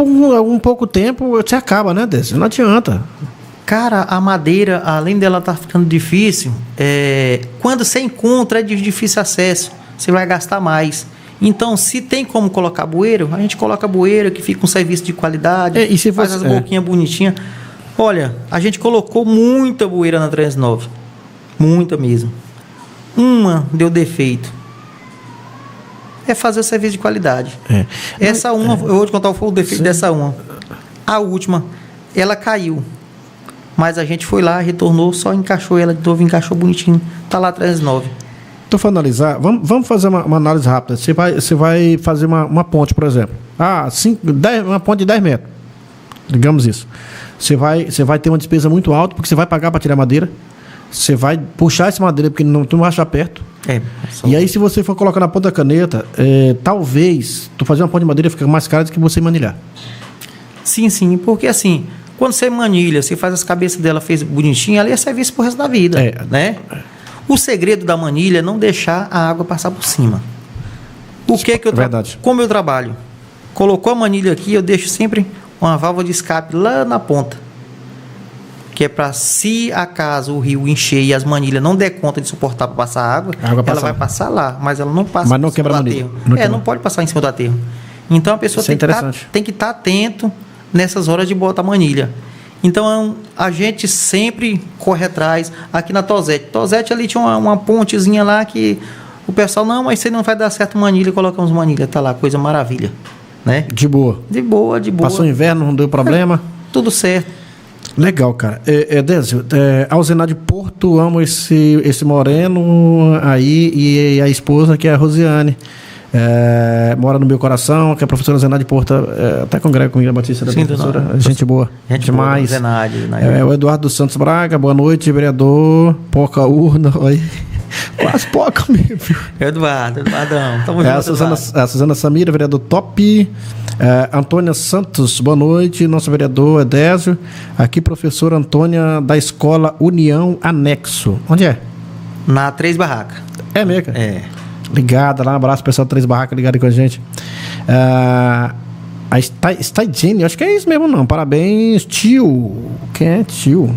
pouco tempo você acaba, né, Décio? Não adianta. Cara, a madeira, além dela estar ficando difícil, quando você encontra é de difícil acesso, você vai gastar mais. Então, se tem como colocar bueiro, a gente coloca bueiro, que fica um serviço de qualidade, e se faz as boquinhas bonitinhas. Olha, a gente colocou muita bueira na 309. Muita mesmo. Uma deu defeito. É fazer o serviço de qualidade. Essa uma, eu vou te contar o defeito dessa uma. A última, ela caiu. Mas a gente foi lá, retornou, só encaixou ela de novo, encaixou bonitinho. Tá lá 309. tu for analisar, vamos fazer uma análise rápida. Você vai fazer uma ponte, por exemplo. Uma ponte de 10 metros. Digamos isso. Você vai ter uma despesa muito alta, porque você vai pagar para tirar madeira. Você vai puxar essa madeira, porque tu não vai achar perto. E aí, se você for colocar na ponta da caneta, talvez tu fazer uma ponte de madeira fica mais caro do que você manilhar. Sim, porque assim, quando você manilha, você faz as cabeças dela, fez bonitinha, ali é serviço pro resto da vida, né? O segredo da manilha é não deixar a água passar por cima. Como eu trabalho? Colocou a manilha aqui, eu deixo sempre uma válvula de escape lá na ponta. Que é para, se acaso o rio encher e as manilhas não der conta de suportar para passar água, ela vai passar lá, mas ela não passa por cima do aterro. Não pode passar em cima do aterro. Então a pessoa tem que estar atento nessas horas de botar a manilha. Então a gente sempre corre atrás. Aqui na Tosete ali tinha uma pontezinha lá que o pessoal, não, mas você não vai dar certo manilha, colocamos manilha, tá lá, coisa maravilha, né? De boa. Passou o inverno, não deu problema? Tudo certo. Legal, cara. Désio, Alzenade Porto, amo esse moreno aí, e a esposa, que é a Rosiane. Mora no meu coração, que é a professora Zenade Porto, até congrega comigo a Batista da professora. Gente boa. Gente demais. Boa, o Eduardo dos Santos Braga, boa noite, vereador. Poca urna, oi. Quase poca mesmo. Eduardão, tamo junto. A Suzana Samira, vereador top. Antônia Santos, boa noite. Nosso vereador Désio. Aqui, professora Antônia, da Escola União Anexo. Onde é? Na 3 Barracas. É mesmo? Ligada lá, um abraço pessoal do 3 Barracas ligado com a gente. A Staidine, acho que é isso mesmo, não. Parabéns, tio. Quem é tio?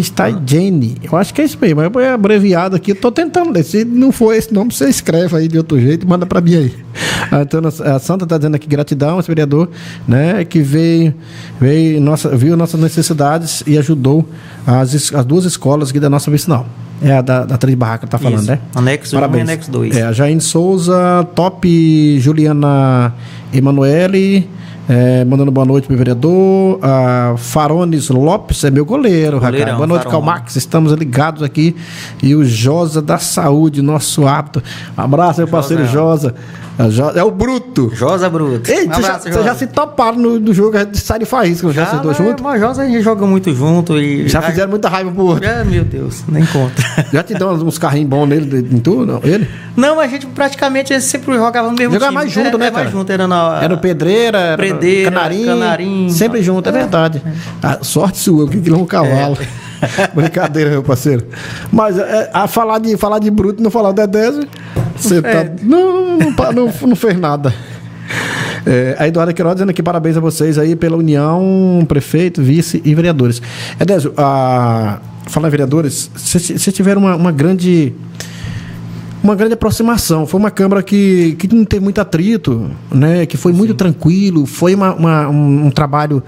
Staidine. Eu acho que é isso mesmo. É abreviado aqui. Tô tentando ler. Se não for esse nome, você escreve aí de outro jeito e manda pra mim aí. A Santa tá dizendo aqui gratidão, esse vereador, né? Que viu nossas necessidades e ajudou as 2 escolas aqui da nossa vicinal. A da 3 Barracas, tá falando, isso. Né? Anexo 1 e Anexo 2. A Jaine Souza, top. Juliana Emanuele, mandando boa noite pro vereador. Farones Lopes é meu goleiro, Raquel. Boa noite, Calmax. Estamos ligados aqui. E o Josa da Saúde, nosso hábito. Um abraço, meu parceiro Josa. É o Bruto. Josa Bruto. Ei, vocês já se toparam no jogo, a gente sai de faísca, já vocês dois juntos? Mas Josa a gente joga muito junto e... Já fizeram muita raiva pro outro. Meu Deus, nem conta. Já te dão uns carrinhos bons nele, em tu, não? Ele? Não, a gente praticamente sempre jogava no mesmo time. Jogava mais junto, né, cara? Mais junto, era o Pedreira, Canarinho. Sempre junto, é verdade. A sorte sua, que é um cavalo. Brincadeira, meu parceiro. Mas falar de Bruto e não falar do Edésio, você não fez nada. A Eduarda Queiroz dizendo aqui parabéns a vocês aí pela união, prefeito, vice e vereadores. Edésio, falar em vereadores, vocês tiveram uma grande aproximação. Foi uma Câmara que não teve muito atrito, né? Que foi muito tranquilo. Foi um trabalho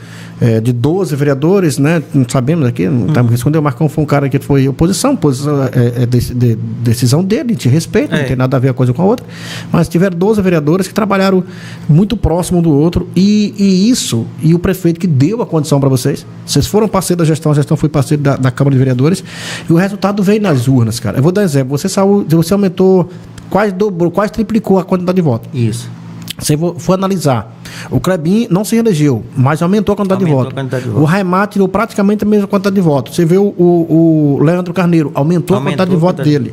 de 12 vereadores, né? Não sabemos aqui, não estamos respondendo. O Marcão foi um cara que foi oposição decisão dele, te respeito, não tem nada a ver a coisa com a outra. Mas tiveram 12 vereadores que trabalharam muito próximo um do outro. E o prefeito que deu a condição para vocês. Vocês foram parceiro da gestão, a gestão foi parceiro da Câmara de Vereadores. E o resultado veio nas urnas, cara. Eu vou dar um exemplo. Você aumentou, quase dobrou, quase triplicou a quantidade de votos. Isso. Você for analisar, o Clebinho não se reelegeu, mas aumentou a quantidade de votos. O Raimar tirou praticamente a mesma quantidade de votos. Você vê o Leandro Carneiro, aumentou a quantidade de votos dele.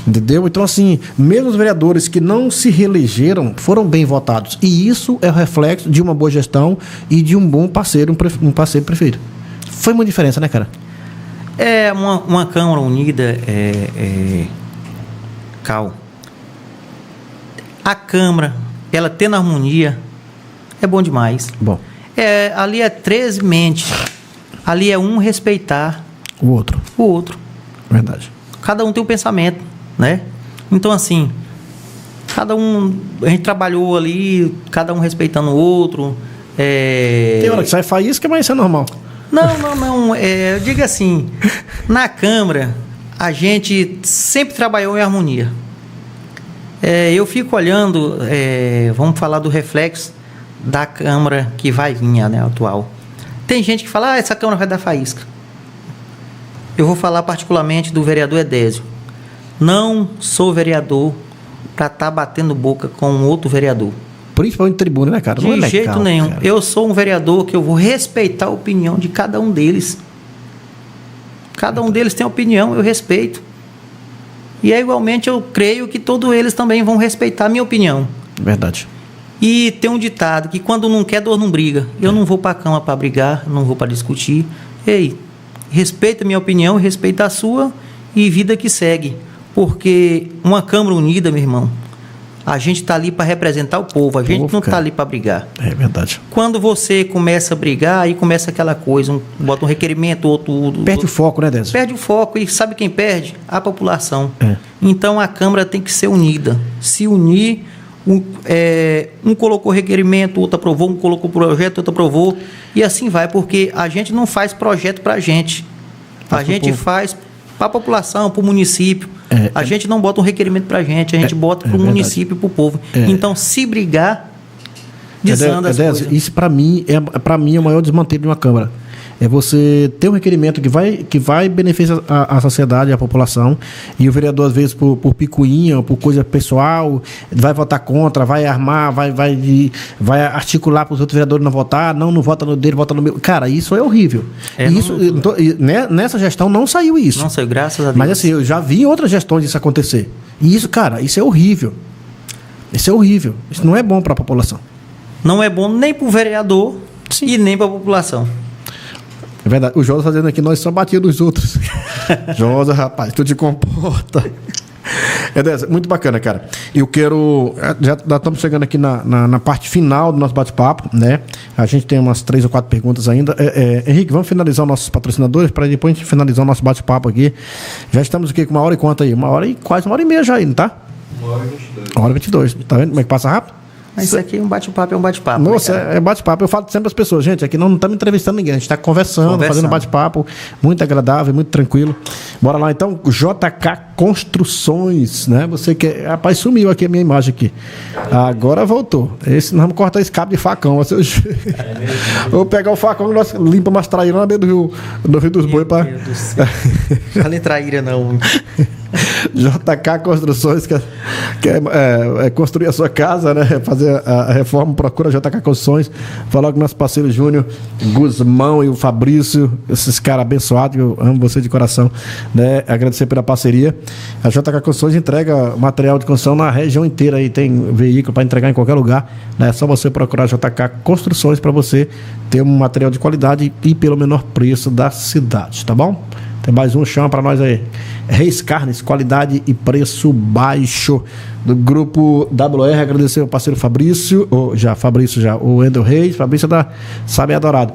Entendeu? Então, assim, mesmo os vereadores que não se reelegeram foram bem votados. E isso é o reflexo de uma boa gestão e de um bom parceiro, um parceiro prefeito. Foi uma diferença, né, cara? Uma Câmara unida, Cal. A Câmara, ela tendo harmonia, é bom demais. Bom. Ali é 13 mentes. Ali é um respeitar o outro. Verdade. Cada um tem um pensamento, né? Então, assim, a gente trabalhou ali, cada um respeitando o outro. Tem hora que sai faísca, mas isso é normal. Não. Eu digo assim, na Câmara, a gente sempre trabalhou em harmonia. Eu fico olhando, vamos falar do reflexo da Câmara que vai vir, né, atual. Tem gente que fala, essa Câmara vai dar faísca. Eu vou falar particularmente do vereador Edésio. Não sou vereador para estar batendo boca com um outro vereador. Principalmente tribuna, né, cara? Não é De legal, jeito nenhum. cara. Eu sou um vereador que eu vou respeitar a opinião de cada um deles. Cada um deles tem opinião, eu respeito. E igualmente eu creio que todos eles também vão respeitar a minha opinião. Verdade. E tem um ditado que quando não quer, dor não briga. Eu não vou para a cama para brigar, não vou para discutir. Ei, respeita a minha opinião, respeita a sua e vida que segue. Porque uma Câmara unida, meu irmão, a gente está ali para representar o povo, a gente não está ali para brigar. É verdade. Quando você começa a brigar, aí começa aquela coisa, bota um requerimento, outro... Perde o foco, né, Décio? Perde o foco, e sabe quem perde? A população. É. Então a Câmara tem que ser unida, se unir, um colocou requerimento, outro aprovou, um colocou projeto, outro aprovou, e assim vai, porque a gente não faz projeto para a gente, a gente faz para a população, para o município. A gente não bota um requerimento para a gente bota para o município, para o povo. Então, se brigar, desanda as coisas. Isso, para mim, é o maior desmantelo de uma Câmara. É você ter um requerimento que vai beneficiar a sociedade, a população, e o vereador, às vezes, por picuinha, por coisa pessoal, vai votar contra, vai armar, vai articular para os outros vereadores não votar, não vota no dele, vota no meu. Cara, isso é horrível. Nessa gestão não saiu isso. Não saiu, graças a Deus. Mas assim, eu já vi em outras gestões isso acontecer. E isso, cara, isso é horrível. Isso é horrível. Isso não é bom para a população. Não é bom nem para o vereador e nem para a população. É verdade. O Josa fazendo aqui, nós só batíamos nos outros. Josa, rapaz, tu te comporta. Muito bacana, cara. Eu quero... Já estamos chegando aqui na parte final do nosso bate-papo, né? A gente tem umas 3 ou 4 perguntas ainda. Henrique, vamos finalizar os nossos patrocinadores para depois a gente finalizar o nosso bate-papo aqui. Já estamos aqui com 1 hora e quanto aí? Quase 1h30 já aí, não tá? 1h22. 1h22. Tá vendo como é que passa rápido? Mas isso aqui é um bate-papo, Nossa, né, é bate-papo. Eu falo sempre às pessoas, gente, aqui não estamos entrevistando ninguém, a gente está conversando, fazendo bate-papo, muito agradável, muito tranquilo. Bora lá então, JK Construções, né? Você que... Rapaz, sumiu aqui a minha imagem aqui. Agora voltou. Nós vamos cortar esse cabo de facão. Vou pegar o facão e nós limpa umas traíras lá dentro do Rio dos Boi para... Falei traíra não. JK Construções, que é construir a sua casa, né? Fazer a reforma, procura JK Construções. Falar com nosso parceiro Júnior, Guzmão e o Fabrício, esses caras abençoados, eu amo você de coração, né? Agradecer pela parceria. A JK Construções entrega material de construção na região inteira, aí tem veículo para entregar em qualquer lugar, né? É só você procurar JK Construções para você ter um material de qualidade e pelo menor preço da cidade, tá bom? Tem mais um, chama para nós aí. Reis Carnes, qualidade e preço baixo. Do grupo WR, agradecer ao parceiro Fabrício, o Wendel Reis, Fabrício da Sabe Adorado.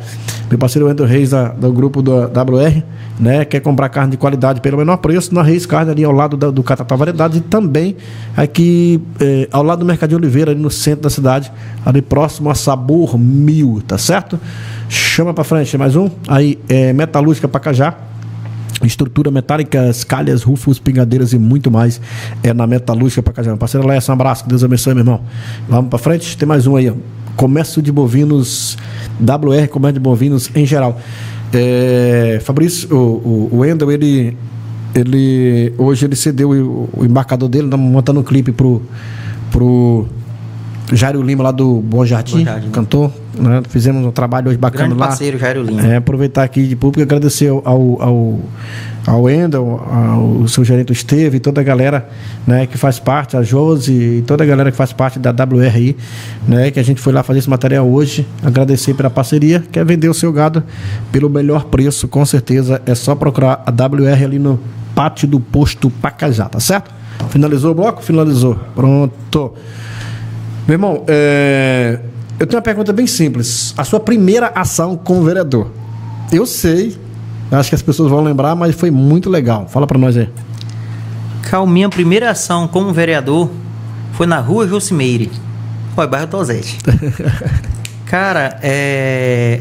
Meu parceiro Wendel Reis do grupo do WR, né? Quer comprar carne de qualidade pelo menor preço, na Reis Carne, ali ao lado do Catatal Variedades, e também aqui ao lado do Mercadinho Oliveira, ali no centro da cidade, ali próximo a Sabor 1000, tá certo? Chama para frente, mais um. Aí, Metalúrgica Pacajá. Estrutura metálica, calhas, rufos, pingadeiras e muito mais na Metalúrgica Pacajá. Parceiro Léo, um abraço, que Deus abençoe, meu irmão. Vamos pra frente, tem mais um aí, ó. Comércio de bovinos, WR, comércio de bovinos em geral. Fabrício, o Wendel, ele hoje ele cedeu o embarcador dele, tá montando um clipe pro Jairo Lima lá do Bom Jardim, cantor, né? Fizemos um trabalho hoje bacana grande lá. Parceiro Jairo Lima. Aproveitar aqui de público e agradecer ao Wendel, ao seu gerente Esteve e toda a galera, né, que faz parte, a Josi e toda a galera que faz parte da WR aí, né, que a gente foi lá fazer esse material hoje. Agradecer pela parceria. Quer vender o seu gado pelo melhor preço, com certeza é só procurar a WR ali no pátio do posto Pacajá, tá certo? Finalizou o bloco? Finalizou. Pronto. Meu irmão, eu tenho uma pergunta bem simples. A sua primeira ação como vereador? Eu sei, acho que as pessoas vão lembrar, mas foi muito legal. Fala pra nós aí. Minha primeira ação como vereador foi na rua Josimeire, bairro Tosete. Cara,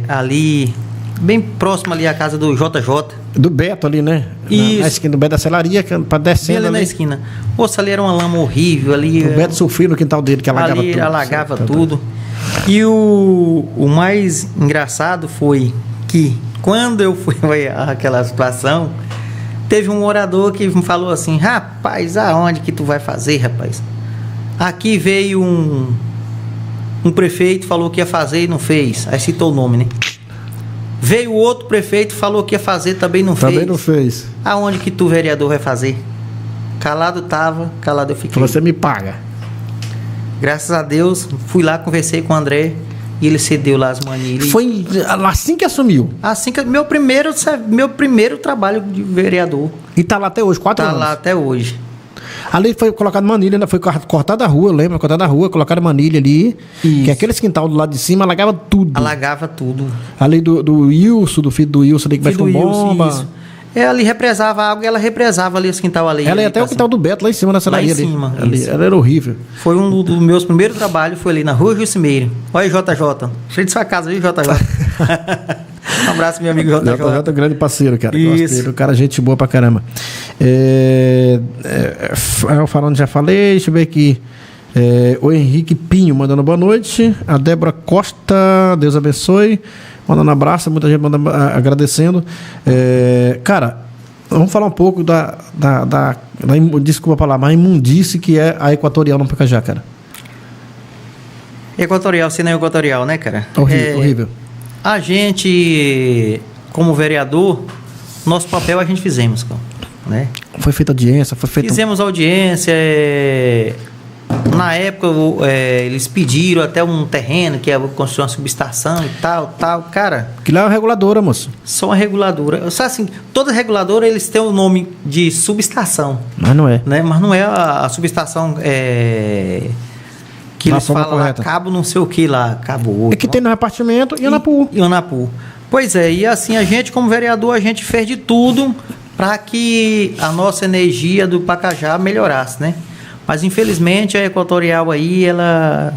ali, bem próximo ali à casa do JJ. Do Beto ali, né? Isso. Na esquina do Beto da Celaria, para descendo ali na esquina. Moça, ali era uma lama horrível. Ali, o Beto sofria no quintal dele, que alagava ali tudo. Alagava tudo. E o mais engraçado foi que quando eu fui àquela situação, Teve um morador que me falou assim: rapaz, aonde que tu vai fazer, rapaz? Aqui veio um prefeito, falou que ia fazer e não fez. Aí citou o nome, né? Veio outro prefeito, falou que ia fazer, também não fez. Também não fez. Aonde que tu, vereador, vai fazer? Calado tava, calado eu fiquei. Você me paga. Graças a Deus, fui lá, conversei com o André e ele cedeu lá as manilhas. Foi assim que assumiu? Assim que meu primeiro trabalho de vereador. E tá lá até hoje, 4 anos? Tá lá até hoje. Ali foi colocado manilha, ainda foi cortada a rua, eu lembro, cortada a rua, colocaram manilha ali. Isso. Que aquele quintal do lado de cima alagava tudo. Alagava tudo. Ali do Wilson, do filho do Wilson ali que mexe com bomba. Isso. Ali represava a água e ela represava ali esse quintal ali. Ela ia até o quintal do Beto, lá em cima, na salaria ali. Lá em cima, ali. Ela era horrível. Foi um dos meus primeiros trabalhos, foi ali na Rua Jucimeiro. Olha aí, JJ. Cheio de sua casa, viu, JJ? Um abraço, meu amigo JJ. JJ é um grande parceiro, cara. Isso. O cara, gente boa pra caramba. O Falando já falei, deixa eu ver aqui. O Henrique Pinho mandando boa noite. A Débora Costa, Deus abençoe. Mandando abraço, muita gente mandando, agradecendo. Cara, vamos falar um pouco desculpa falar, mas imundice que é a Equatorial no Pacajá, cara. Equatorial, se não é Equatorial, né, cara? Horrível. A gente, como vereador, nosso papel a gente fizemos, né? Foi feita audiência, Fizemos audiência. Na época, eles pediram até um terreno que ia construir uma subestação e tal. Cara... Que lá é uma reguladora, moço. Só uma reguladora. Só assim, toda reguladora, eles têm o nome de subestação. Mas não é. Né? Mas não é a subestação que eles falam lá, cabo não sei o que lá, cabo 8. É que tem no repartimento e Anapu. E Anapu. Pois é, e assim, a gente como vereador, a gente fez de tudo para que a nossa energia do Pacajá melhorasse, né? Mas infelizmente a Equatorial aí, ela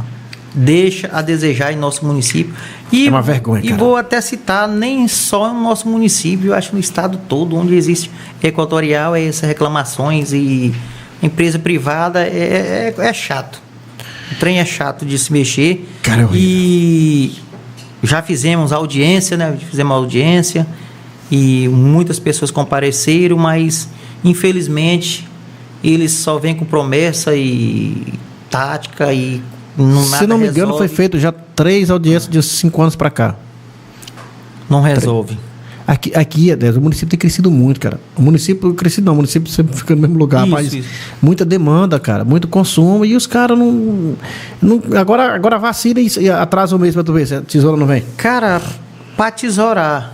deixa a desejar em nosso município. E, é uma vergonha, cara. E vou até citar, nem só no nosso município, eu acho no estado todo, onde existe Equatorial, essas reclamações e empresa privada, é chato. O trem é chato de se mexer. Cara, é horrível. E já fizemos audiência, né? Fizemos audiência e muitas pessoas compareceram, mas infelizmente eles só vêm com promessa e tática e nada. Se não me engano, foi feito já 3 audiências de 5 anos para cá. Não resolve. Aqui, o município tem crescido muito, cara. O município sempre fica no mesmo lugar, mas muita demanda, cara, muito consumo, e os caras não agora vacila e atrasa o mês pra tu ver se a tesoura não vem. Cara, pra tesourar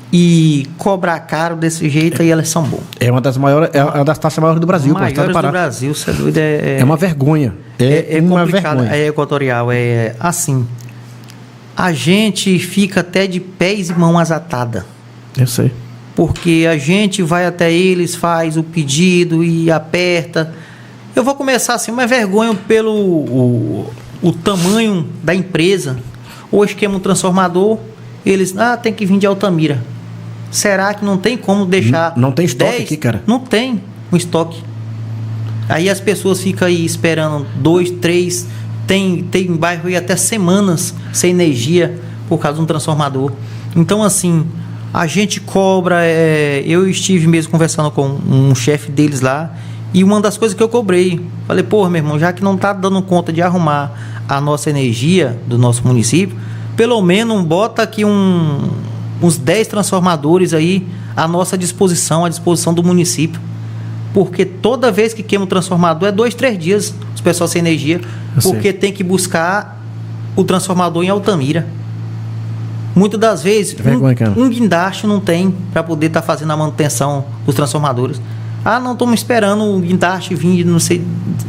e cobrar caro desse jeito aí, elas são boas. É uma das maiores, é uma das taxas maiores do Brasil. Maiores do Brasil, você é doido. É uma vergonha. É uma vergonha. É Equatorial, é assim. A gente fica até de pés e mãos atadas. Eu sei. Porque a gente vai até eles, faz o pedido e aperta. Eu vou começar assim, uma vergonha pelo o tamanho da empresa. O esquema transformador, eles, tem que vir de Altamira. Será que não tem como deixar... Não tem estoque aqui, cara. Não tem um estoque. Aí as pessoas ficam aí esperando 2, 3... Tem bairro aí até semanas sem energia por causa de um transformador. Então, assim, a gente cobra... eu estive mesmo conversando com um chefe deles lá, e uma das coisas que eu cobrei, falei, meu irmão, já que não está dando conta de arrumar a nossa energia do nosso município, pelo menos bota aqui uns 10 transformadores aí à nossa disposição, à disposição do município. Porque toda vez que queima o transformador, 2, 3 dias os pessoal sem energia, porque tem que buscar o transformador em Altamira. Muitas das vezes, um guindaste não tem para poder estar fazendo a manutenção dos transformadores. Não estamos esperando o guindaste vir, não sei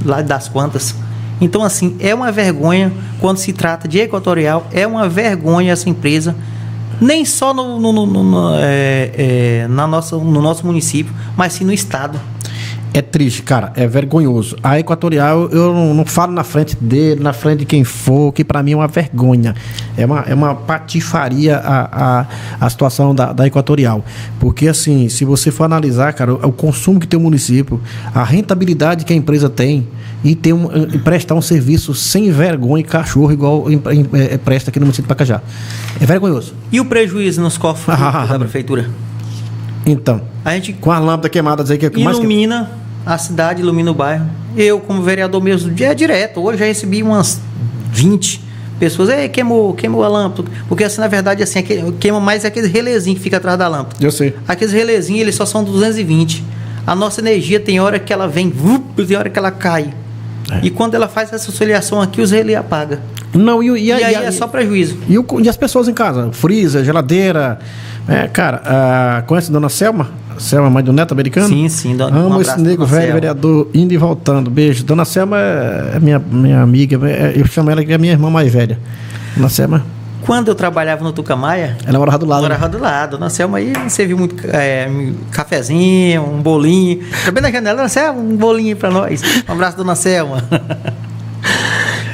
lá das quantas. Então, assim, é uma vergonha quando se trata de Equatorial, é uma vergonha essa empresa, nem só no nosso município, mas sim no estado. É triste, cara, é vergonhoso. A Equatorial, eu não falo na frente dele, na frente de quem for, que pra mim é uma vergonha. É uma patifaria a situação da Equatorial. Porque, assim, se você for analisar, cara, o consumo que tem o município, a rentabilidade que a empresa tem, e prestar um serviço sem vergonha e cachorro, igual presta aqui no município de Pacajá. É vergonhoso. E o prejuízo nos cofres da prefeitura? Então, A gente com as lâmpadas queimadas aí, que é o que mais... ilumina a cidade, ilumina o bairro. Eu, como vereador mesmo, é direto. Hoje já recebi umas 20 pessoas. Queimou a lâmpada. Porque, assim, na verdade, assim, queima mais aqueles relezinhos que fica atrás da lâmpada. Eu sei. Aqueles relezinhos, eles só são 220. A nossa energia tem hora que ela vem, tem hora que ela cai. E quando ela faz essa oscilação aqui, os relés apagam. Não, E aí é só prejuízo. E as pessoas em casa? Freezer, geladeira. Cara, conhece a dona Selma? Selma, mãe do Neto americano? Sim. Amo esse nego velho, vereador, indo e voltando. Beijo. Dona Selma é minha amiga. Eu chamo ela que é minha irmã mais velha. Dona Selma. Quando eu trabalhava no Tucamaia... Ela morava do lado. Morava do lado. Dona Selma aí serviu muito cafezinho, um bolinho. Também na janela, Dona Selma, um bolinho pra nós. Um abraço, Dona Selma.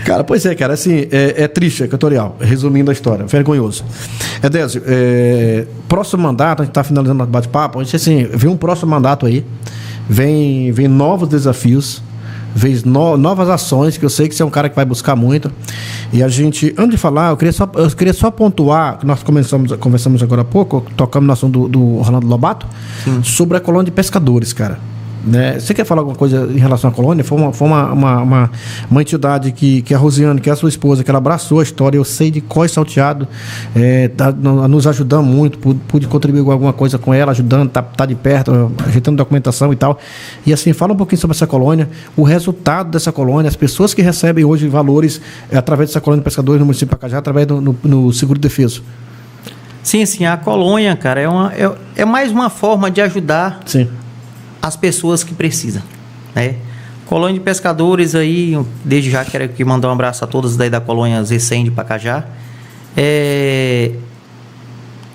Cara, pois é, cara, assim, é triste, Equatorial, resumindo a história, vergonhoso. Edésio, próximo mandato, a gente tá finalizando o bate-papo, a gente, assim, vem um próximo mandato aí, vem novos desafios, vem novas ações, que eu sei que você é um cara que vai buscar muito, e a gente, antes de falar, eu queria só pontuar, que nós conversamos agora há pouco, tocamos no assunto do Rolando Lobato, sobre a colônia de pescadores, cara. Né? Você quer falar alguma coisa em relação à colônia? Foi uma entidade que a Rosiane, que é a sua esposa, que ela abraçou a história, eu sei de cós salteado, nos ajudando muito, pude contribuir com alguma coisa com ela, ajudando, tá de perto, ajeitando documentação e tal. E assim, fala um pouquinho sobre essa colônia, o resultado dessa colônia, as pessoas que recebem hoje valores através dessa colônia de pescadores no município de Pacajá, através no Seguro Defeso. Sim, a colônia, cara, é mais uma forma de ajudar. Sim. As pessoas que precisam, né? Colônia de pescadores aí, desde já quero aqui mandar um abraço a todos daí da colônia Z100 de Pacajá.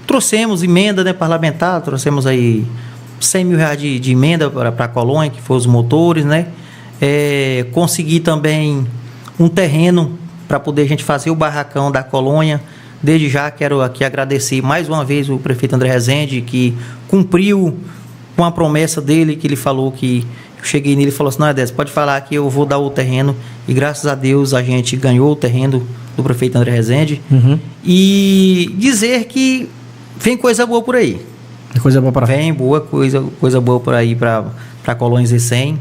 Trouxemos emenda, né, parlamentar, trouxemos aí 100 mil reais de emenda para a colônia, que foi os motores, né? Consegui também um terreno para poder a gente fazer o barracão da colônia. Desde já quero aqui agradecer mais uma vez o prefeito André Rezende, que cumpriu com a promessa dele, que ele falou que eu cheguei nele e falou assim, não, Edésio, pode falar que eu vou dar o terreno, e graças a Deus a gente ganhou o terreno do prefeito André Rezende, e dizer que vem coisa boa por aí. Coisa boa para Vem coisa boa por aí para Colônia Z100.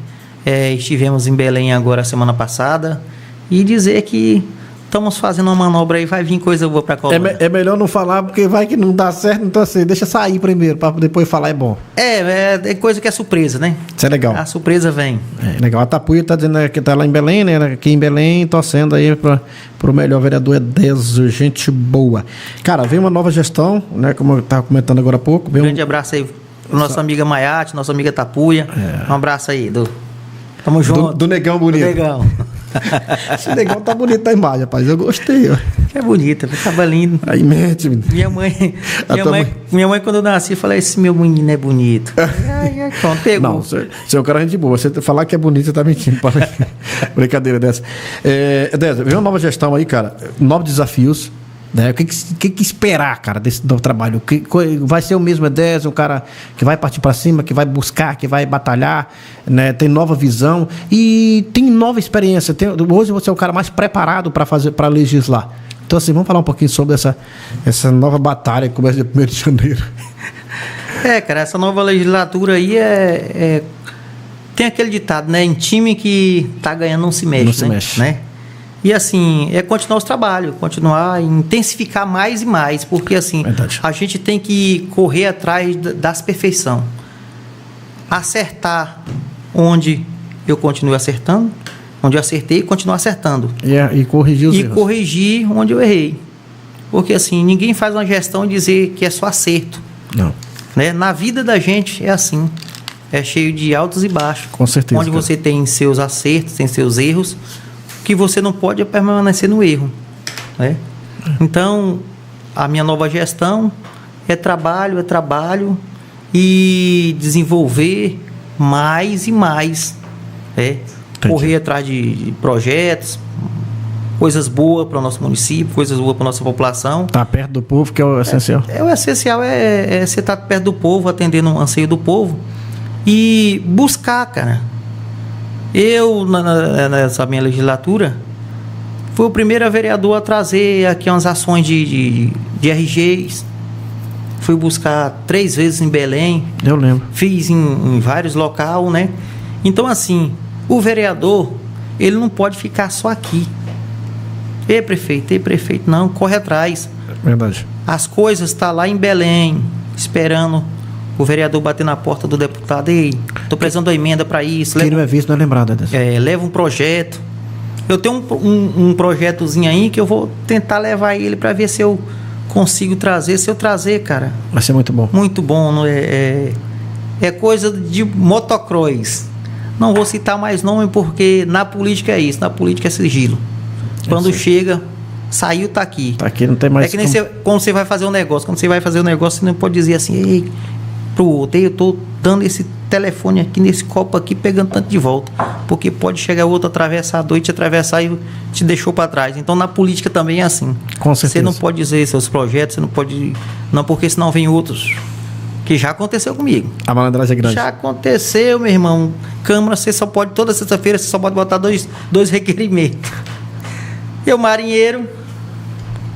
Estivemos em Belém agora semana passada, e dizer que estamos fazendo uma manobra aí, vai vir coisa boa pra colônia. É melhor não falar, porque vai que não dá certo, então assim, deixa sair primeiro, pra depois falar é bom. É coisa que é surpresa, né? Isso é legal. A surpresa vem. Legal. A Tapuia tá dizendo que tá lá em Belém, né? Aqui em Belém, torcendo aí pro melhor vereador Edésio, gente boa. Cara, vem uma nova gestão, né? Como eu tava comentando agora há pouco. Grande abraço aí pro nossa amiga Maiate, nossa amiga Tapuia. Um abraço aí, tamo junto. Do Negão bonito. Do Negão. Esse Negão tá bonito na imagem, rapaz. Eu gostei, ó. É bonita, tava lindo. Aí mete, menino. Minha mãe, quando eu nasci, falou: esse meu menino é bonito. Pronto, pegou. Não, você é um cara de boa. Você falar que é bonito, você tá mentindo. Brincadeira dessa. Edésio, vem uma nova gestão aí, cara. Novos desafios. Né? O que esperar, cara, desse novo trabalho? Vai ser o mesmo Edésio, um cara que vai partir para cima, que vai buscar, que vai batalhar, né? Tem nova visão e tem nova experiência. Hoje você é o cara mais preparado para legislar. Então, assim, vamos falar um pouquinho sobre essa nova batalha que começa dia 1º de janeiro. Cara, essa nova legislatura aí tem aquele ditado, né? Em time que tá ganhando não se mexe. Não se mexe. Né? E assim, continuar os trabalhos, continuar, intensificar mais e mais, porque assim, verdade, a gente tem que correr atrás das perfeição. Acertar onde eu continuo acertando, onde eu acertei, continuar acertando. E corrigir os erros. E corrigir onde eu errei. Porque assim, ninguém faz uma gestão e dizer que é só acerto. Não. Né? Na vida da gente é assim, é cheio de altos e baixos. Com certeza. Onde você tem seus acertos, tem seus erros, que você não pode permanecer no erro, né? Então, a minha nova gestão é trabalho e desenvolver mais e mais, né? Correr atrás de projetos, coisas boas para o nosso município, coisas boas para a nossa população. Tá perto do povo, que é o essencial. O essencial é você estar perto do povo, atendendo um anseio do povo e buscar, cara. Eu, nessa minha legislatura, fui o primeiro vereador a trazer aqui umas ações de RGs, Fui buscar 3 vezes em Belém. Eu lembro. Fiz em vários locais, né? Então, assim, o vereador, ele não pode ficar só aqui. Ei, prefeito, não, corre atrás. Verdade. As coisas estão lá em Belém, esperando o vereador bater na porta do deputado. Ei, tô precisando de uma emenda para isso. Quem não é visto não é lembrado, Edésio. Leva um projeto. Eu tenho um projetozinho aí que eu vou tentar levar ele para ver se eu consigo trazer. Se eu trazer, cara... Vai ser muito bom. Muito bom. Não é coisa de motocross. Não vou citar mais nome porque na política é isso. Na política é sigilo. Quando chega, saiu, tá aqui. Tá aqui, não tem mais... É que nem quando você vai fazer um negócio. Quando você vai fazer um negócio, você não pode dizer assim... Ei, pro outro, eu tô dando esse telefone aqui, nesse copo aqui, pegando tanto de volta. Porque pode chegar outro atravessador e te atravessar e te deixou para trás. Então, na política também é assim. Com certeza. Você não pode dizer seus projetos, você não pode... Não, porque senão vem outros. Que já aconteceu comigo. A malandragem é grande. Já aconteceu, meu irmão. Câmara, você só pode... Toda sexta-feira, você só pode botar dois requerimentos. Eu, marinheiro,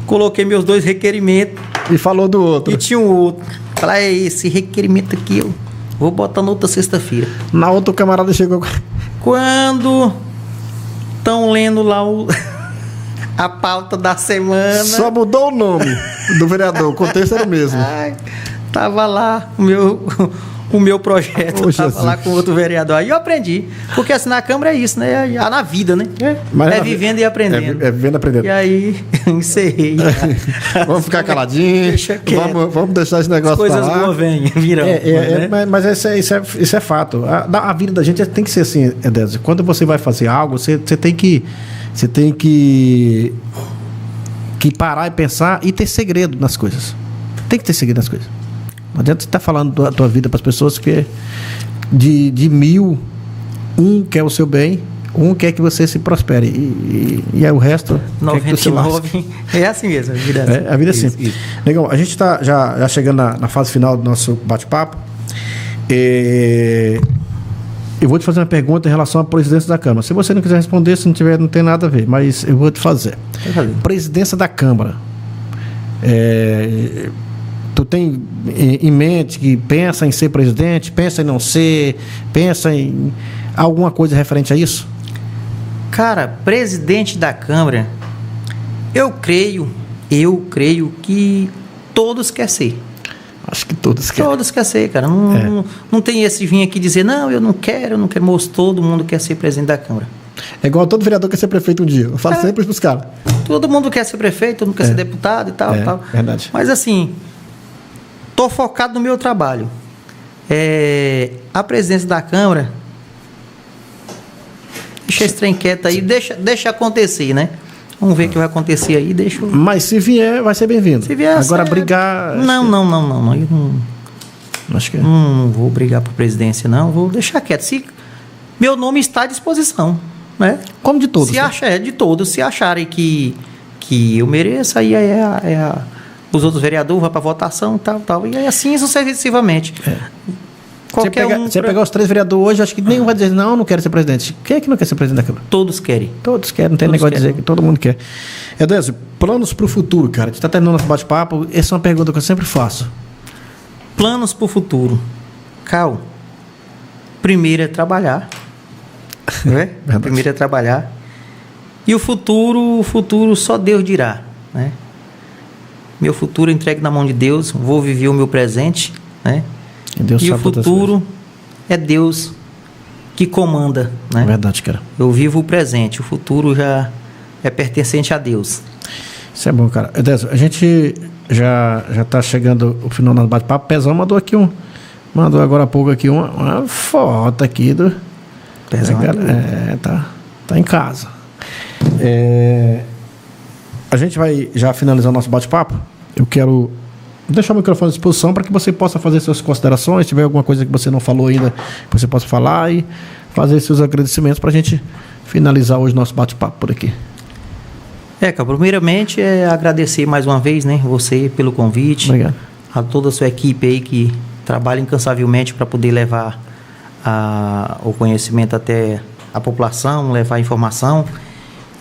coloquei meus 2 requerimentos. E falou do outro. E tinha um outro. Falei, esse requerimento aqui eu vou botar na outra sexta-feira. Na outra o camarada chegou... Quando estão lendo lá a pauta da semana... Só mudou o nome do vereador, o contexto era o mesmo. Tava lá o meu projeto, tava lá com outro vereador. Aí eu aprendi. Porque assim, na Câmara é isso, né? Na vida, né? É vivendo e aprendendo. É vivendo e aprendendo. E aí, encerrei. Vamos ficar caladinhos. Vamos deixar esse negócio pra lá. As coisas boas vêm, virão. Né? Mas isso é fato. A vida da gente tem que ser assim, Edésio. Quando você vai fazer algo, você tem que parar e pensar e ter segredo nas coisas. Tem que ter segredo nas coisas. Não adianta você estar falando da tua vida para as pessoas que de 1000, um quer o seu bem, um quer que você se prospere e aí o resto 99 é assim mesmo, a vida é assim. A vida é assim. Isso. Legal, a gente está já chegando na fase final do nosso bate-papo. Eu vou te fazer uma pergunta em relação à presidência da Câmara. Se você não quiser responder, se não tiver, não tem nada a ver, mas eu vou te fazer. Presidência da Câmara. Tu tem em mente que pensa em ser presidente, pensa em não ser, pensa em alguma coisa referente a isso? Cara, presidente da Câmara, eu creio que todos querem ser. Acho que todos querem. Todos querem ser, cara. Não tem esse vir aqui dizer, não, eu não quero, moço, todo mundo quer ser presidente da Câmara. É igual todo vereador quer ser prefeito um dia. Eu falo sempre pros caras. Todo mundo quer ser prefeito, todo mundo quer ser deputado e tal. Verdade. Mas assim, tô focado no meu trabalho. A presidência da Câmara, deixa esse trem quieto aí, deixa acontecer, né? Vamos ver o que vai acontecer aí, deixa. Mas se vier, vai ser bem-vindo. Se vier, agora brigar... Não. Eu acho que não vou brigar por presidência, não. Vou deixar quieto. Meu nome está à disposição, né? Como de todos. De todos. Se acharem que eu mereço, aí os outros vereadores vão para votação, tal. E aí assim sucessivamente. Você pegar os 3 vereadores hoje, acho que nenhum vai dizer, não quero ser presidente. Quem é que não quer ser presidente da Câmara? Todos querem. Todos querem, não tem negócio de dizer que todo mundo quer. Edésio, planos para o futuro, cara. A gente está terminando nosso bate-papo. Essa é uma pergunta que eu sempre faço. Planos para o futuro. Cal, primeiro é trabalhar. Né? Primeiro é trabalhar. E o futuro só Deus dirá, né? Meu futuro é entregue na mão de Deus. Vou viver o meu presente, né? E o futuro é Deus que comanda, né? É verdade, cara. Eu vivo o presente, o futuro já é pertencente a Deus. Isso é bom, cara. Edésio, a gente já está chegando ao final do bate-papo. Pezão mandou agora há pouco aqui uma foto aqui do Pezão. Tá em casa. A gente vai já finalizar o nosso bate-papo. Eu quero deixar o microfone à disposição para que você possa fazer suas considerações. Se tiver alguma coisa que você não falou ainda, que você possa falar e fazer seus agradecimentos para a gente finalizar hoje nosso bate-papo por aqui. Cara, primeiramente agradecer mais uma vez, né, você pelo convite. Obrigado. A toda a sua equipe aí que trabalha incansavelmente para poder levar o conhecimento até a população, levar a informação.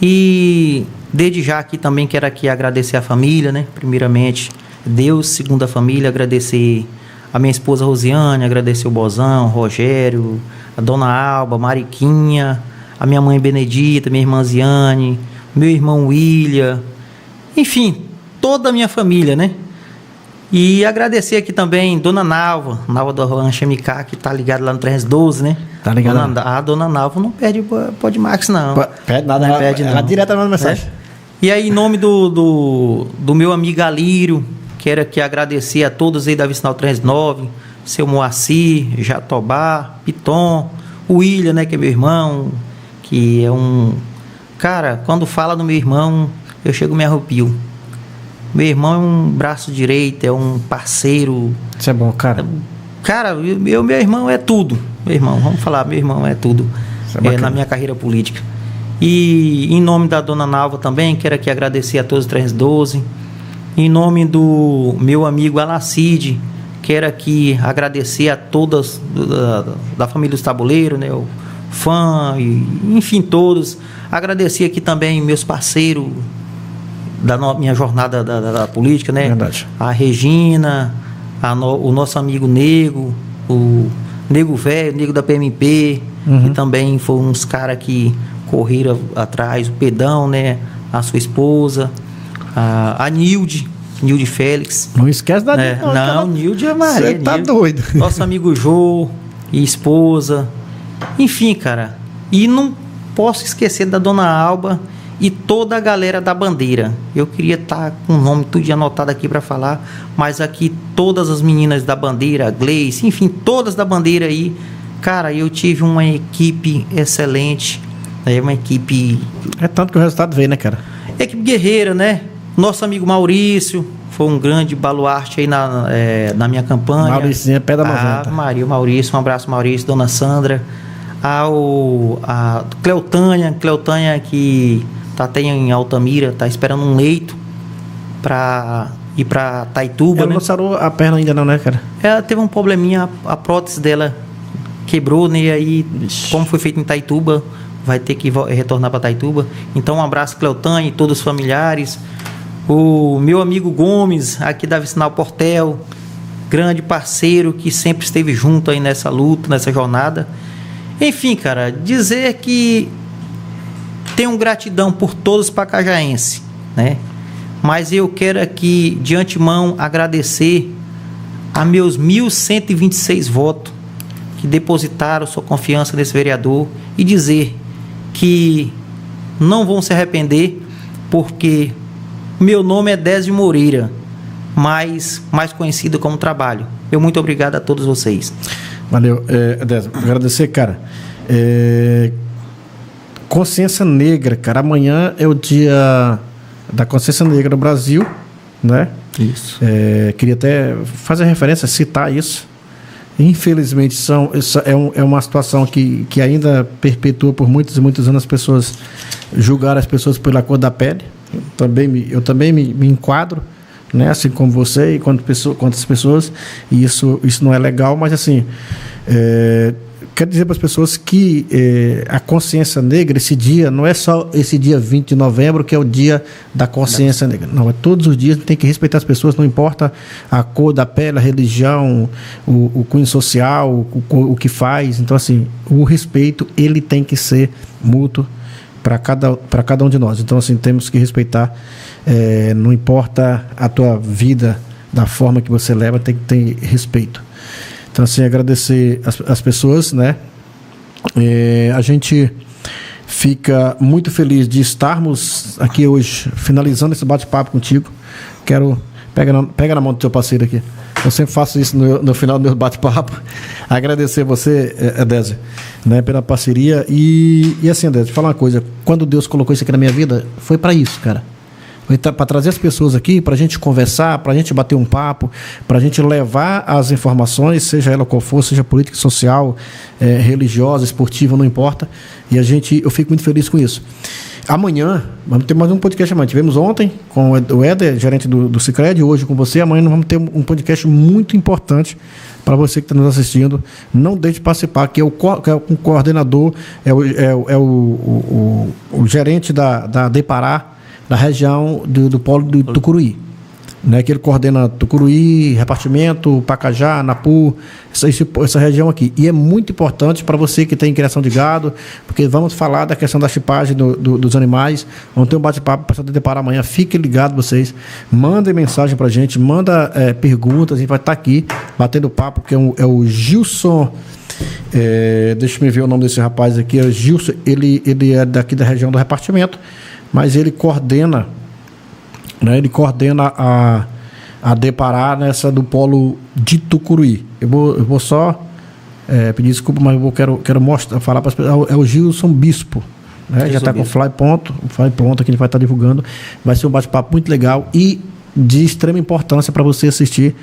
E desde já aqui também quero aqui agradecer a família, né, primeiramente, Deus, segunda família, agradecer a minha esposa Rosiane, agradecer o Bozão, Rogério, a Dona Alba, Mariquinha, a minha mãe Benedita, minha irmã Ziane, meu irmão William, enfim, toda a minha família, né? E agradecer aqui também Dona Nalva do Rancho MK, que tá ligado lá no 312, né? Tá ligado? A Dona Nalva não perde o Podmax, não. Perde nada, não perde, não. Ela direta manda mensagem. E aí, em nome do meu amigo Alírio, quero aqui agradecer a todos aí da Vicinal 309, seu Moacir, Jatobá, Piton, o William, né, que é meu irmão, que é um... Cara, quando fala do meu irmão, eu chego e me arrepio. Meu irmão é um braço direito, é um parceiro. Isso é bom, cara. Cara, meu irmão é tudo. Meu irmão, vamos falar, meu irmão é tudo na minha carreira política. E em nome da Dona Nalva também, quero aqui agradecer a todos os 312. Em nome do meu amigo Alacide, quero aqui agradecer a todas da família dos Tabuleiros, né? O fã, enfim, todos. Agradecer aqui também meus parceiros da minha jornada da política, né? Verdade. A Regina, o nosso amigo Nego, o Nego Velho, Nego da PMP, que também foram uns caras que correram atrás, o Pedão, né? A sua esposa, a Nilde Félix. Não esquece da Nilde. Não, Nilde é Maria. Você tá doido. Nosso amigo Jô e esposa. Enfim, cara. E não posso esquecer da Dona Alba e toda a galera da bandeira. Eu queria estar com o nome tudo anotado aqui para falar, mas aqui todas as meninas da bandeira, Gleice, enfim, todas da bandeira aí. Cara, eu tive uma equipe excelente. É uma equipe... É tanto que o resultado veio, né, cara? Equipe guerreira, né? Nosso amigo Maurício foi um grande baluarte aí na minha campanha. Maurício é pé da 90. Maria, Maurício, um abraço, Maurício, Dona Sandra. A Cleotânia que até em Altamira, tá esperando um leito para ir para Taituba. Ela não sarou a perna ainda não, né, cara? Ela teve um probleminha, a prótese dela quebrou, né? E aí, como foi feito em Taituba, vai ter que retornar para Taituba. Então, um abraço, Cleotânia e todos os familiares. O meu amigo Gomes, aqui da Vicinal Portel, grande parceiro que sempre esteve junto aí nessa luta, nessa jornada. Enfim, cara, dizer que tenho gratidão por todos os pacajaenses, né? Mas eu quero aqui, de antemão, agradecer a meus 1.126 votos que depositaram sua confiança nesse vereador e dizer que não vão se arrepender, porque meu nome é Désio Moreira, mais conhecido como Trabalho. Eu muito obrigado a todos vocês. Valeu, Désio. Agradecer, cara. Consciência Negra, cara. Amanhã é o dia da Consciência Negra no Brasil, né? Isso. Queria até fazer referência, citar isso. Infelizmente, é uma situação que ainda perpetua por muitos e muitos anos as pessoas julgar as pessoas pela cor da pele. Eu também me enquadro, né? Assim como você e quantas pessoas, e isso não é legal, mas assim, quero dizer para as pessoas que a consciência negra, esse dia, não é só esse dia 20 de novembro que é o dia da consciência negra. Não, é todos os dias, tem que respeitar as pessoas, não importa a cor da pele, a religião, o cunho social, o que faz. Então, assim, o respeito, ele tem que ser mútuo para cada um de nós. Então, assim, temos que respeitar, não importa a tua vida, da forma que você leva, tem que ter respeito. Então, assim, agradecer as pessoas, né? A gente fica muito feliz de estarmos aqui hoje, finalizando esse bate-papo contigo. Pega na mão do teu parceiro aqui. Eu sempre faço isso no final do meu bate-papo. Agradecer você, Désio, né, pela parceria. E assim, Désio, te falar uma coisa. Quando Deus colocou isso aqui na minha vida, foi para isso, cara. Foi para trazer as pessoas aqui, para a gente conversar, para a gente bater um papo, para a gente levar as informações, seja ela qual for, seja política, social, religiosa, esportiva, não importa. E eu fico muito feliz com isso. Amanhã, vamos ter mais um podcast. Amanhã tivemos ontem com o Éder, gerente do Sicredi, hoje com você. Amanhã nós vamos ter um podcast muito importante para você que está nos assistindo. Não deixe de participar, que é o coordenador, o gerente da Depará, da região do polo do Tucuruí. né, que ele coordena Tucuruí, Repartimento, Pacajá, Anapu, essa região aqui. E é muito importante para você que tem criação de gado, porque vamos falar da questão da chipagem dos animais. Vamos ter um bate-papo para você deparar amanhã. Fiquem ligados vocês. Mandem mensagem para a gente, manda perguntas. A gente vai estar aqui batendo papo, que é o Gilson. Deixa eu ver o nome desse rapaz aqui. É o Gilson, ele é daqui da região do Repartimento, mas ele coordena, né, a deparar nessa do polo de Tucuruí. Eu vou só pedir desculpa, mas eu quero mostrar, falar para as pessoas. É o Gilson Bispo, né? Já está com o Fly pronto que a gente vai estar divulgando. Vai ser um bate-papo muito legal e de extrema importância para você assistir,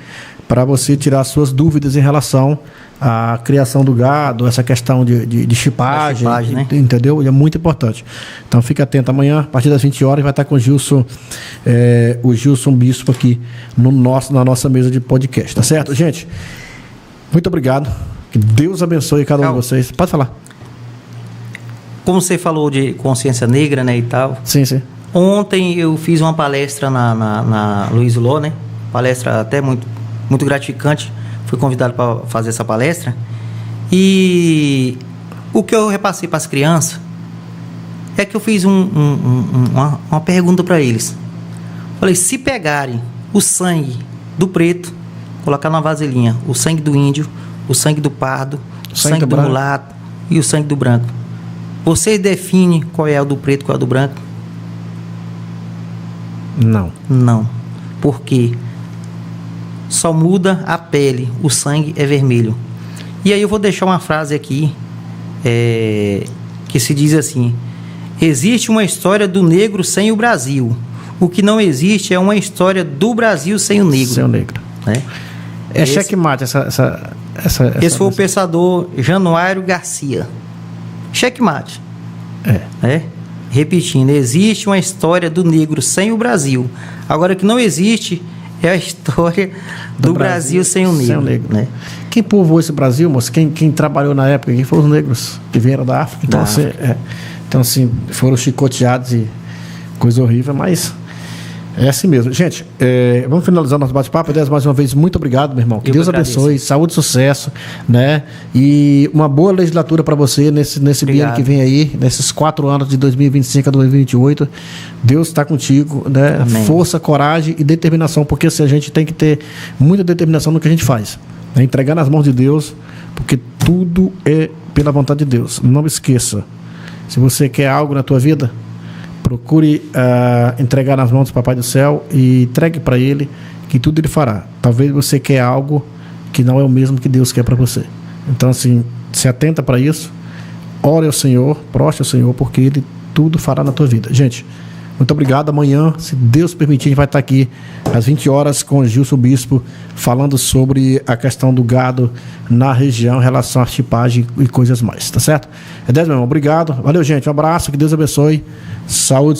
para você tirar suas dúvidas em relação à criação do gado, essa questão de chipagem, né? Entendeu? E é muito importante. Então fique atento amanhã, a partir das 20 horas, vai estar com o Gilson Bispo aqui na nossa mesa de podcast, tá certo? Gente, muito obrigado. Que Deus abençoe cada um de vocês. Pode falar. Como você falou de consciência negra, né, e tal. Sim. Ontem eu fiz uma palestra na Luiz Ló, né? Palestra até muito, muito gratificante. Fui convidado para fazer essa palestra. E o que eu repassei para as crianças é que eu fiz uma pergunta para eles. Falei, se pegarem o sangue do preto, colocar numa vasilhinha, o sangue do índio, o sangue do pardo, o sangue do mulato e o sangue do branco, vocês definem qual é o do preto e qual é o do branco? Não. Por quê? Só muda a pele, o sangue é vermelho. E aí eu vou deixar uma frase aqui, que se diz assim: existe uma história do negro sem o Brasil. O que não existe é uma história do Brasil sem o negro. Sem o negro. Checkmate esse foi o pensador Januário Garcia. Checkmate. Repetindo, existe uma história do negro sem o Brasil. Agora, o que não existe é a história do Brasil sem o negro. Né? Quem povoou esse Brasil, moço? Quem trabalhou na época? Quem foram os negros que vieram da África? Então, assim, foram chicoteados e coisa horrível, mas é assim mesmo. Gente, vamos finalizar nosso bate-papo. Deus, mais uma vez, muito obrigado, meu irmão. Que Deus abençoe, saúde e sucesso, né? E uma boa legislatura para você nesse ano que vem aí, nesses 4 anos de 2025 a 2028. Deus está contigo, né? Amém. Força, coragem e determinação, porque assim, a gente tem que ter muita determinação no que a gente faz, né? Entregar nas mãos de Deus, porque tudo é pela vontade de Deus. Não esqueça, se você quer algo na tua vida, procure entregar nas mãos do Papai do Céu e entregue para Ele, que tudo Ele fará. Talvez você quer algo que não é o mesmo que Deus quer para você. Então, assim, se atenta para isso, ore ao Senhor, prostre ao Senhor, porque Ele tudo fará na tua vida. Gente, muito obrigado. Amanhã, se Deus permitir, a gente vai estar aqui às 20 horas com o Gilson Bispo, falando sobre a questão do gado na região em relação à chipagem e coisas mais, tá certo? Meu irmão, obrigado. Valeu, gente. Um abraço, que Deus abençoe. Saúde,